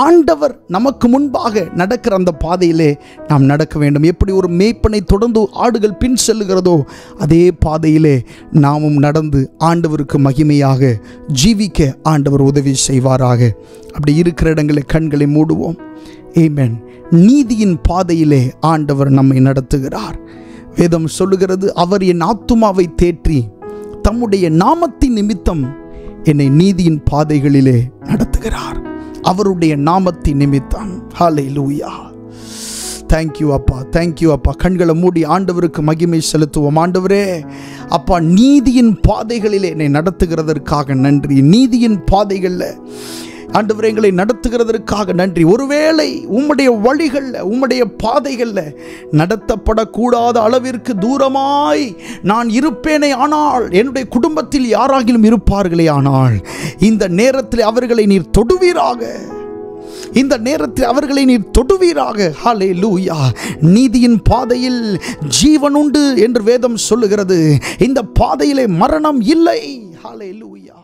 ஆண்டவர் நமக்கு முன்பாக நடக்கிற அந்த பாதையிலே நாம் நடக்க வேண்டும். எப்படி ஒரு மேய்ப்பனை தொடர்ந்து ஆடுகள் பின் செல்லுகிறதோ அதே பாதையிலே நாமும் நடந்து ஆண்டவருக்கு மகிமையாக ஜீவிக்க ஆண்டவர் உதவி செய்வாராக. அப்படி இருக்கிற இடங்களை கண்களை மூடுவோம். ஆமென். நீதியின் பாதையிலே ஆண்டவர் நம்மை நடத்துகிறார். வேதம் சொல்லுகிறது, அவர் என் ஆத்துமாவை தேற்றி தம்முடைய நாமத்தின் நிமித்தம் என்னை நீதியின் பாதைகளிலே நடத்துகிறார். அவருடைய நாமத்தின் நிமித்தம். ஹல்லேலூயா. தேங்க்யூ அப்பா, தேங்க்யூ அப்பா. கண்களை மூடி ஆண்டவருக்கு மகிமை செலுத்துவோம். ஆண்டவரே அப்பா, நீதியின் பாதைகளிலே என்னை நடத்துகிறதற்காக நன்றி. நீதியின் பாதைகளில் ஆண்டவரே எங்களை நடத்துகிறதற்காக நன்றி. ஒருவேளை உம்முடைய வழிகளில், உம்முடைய பாதைகளில் நடத்தப்படக்கூடாத அளவிற்கு தூரமாய் நான் இருப்பேனே ஆனால், என்னுடைய குடும்பத்தில் யாராகிலும் இருப்பார்களே ஆனால், இந்த நேரத்தில் அவர்களை நீர் தொடுவீராக. இந்த நேரத்தில் அவர்களை நீர் தொடுவீராக. ஹல்லேலூயா. நீதியின் பாதையில் ஜீவன் உண்டு என்று வேதம் சொல்லுகிறது. இந்த பாதையிலே மரணம் இல்லை. ஹல்லேலூயா.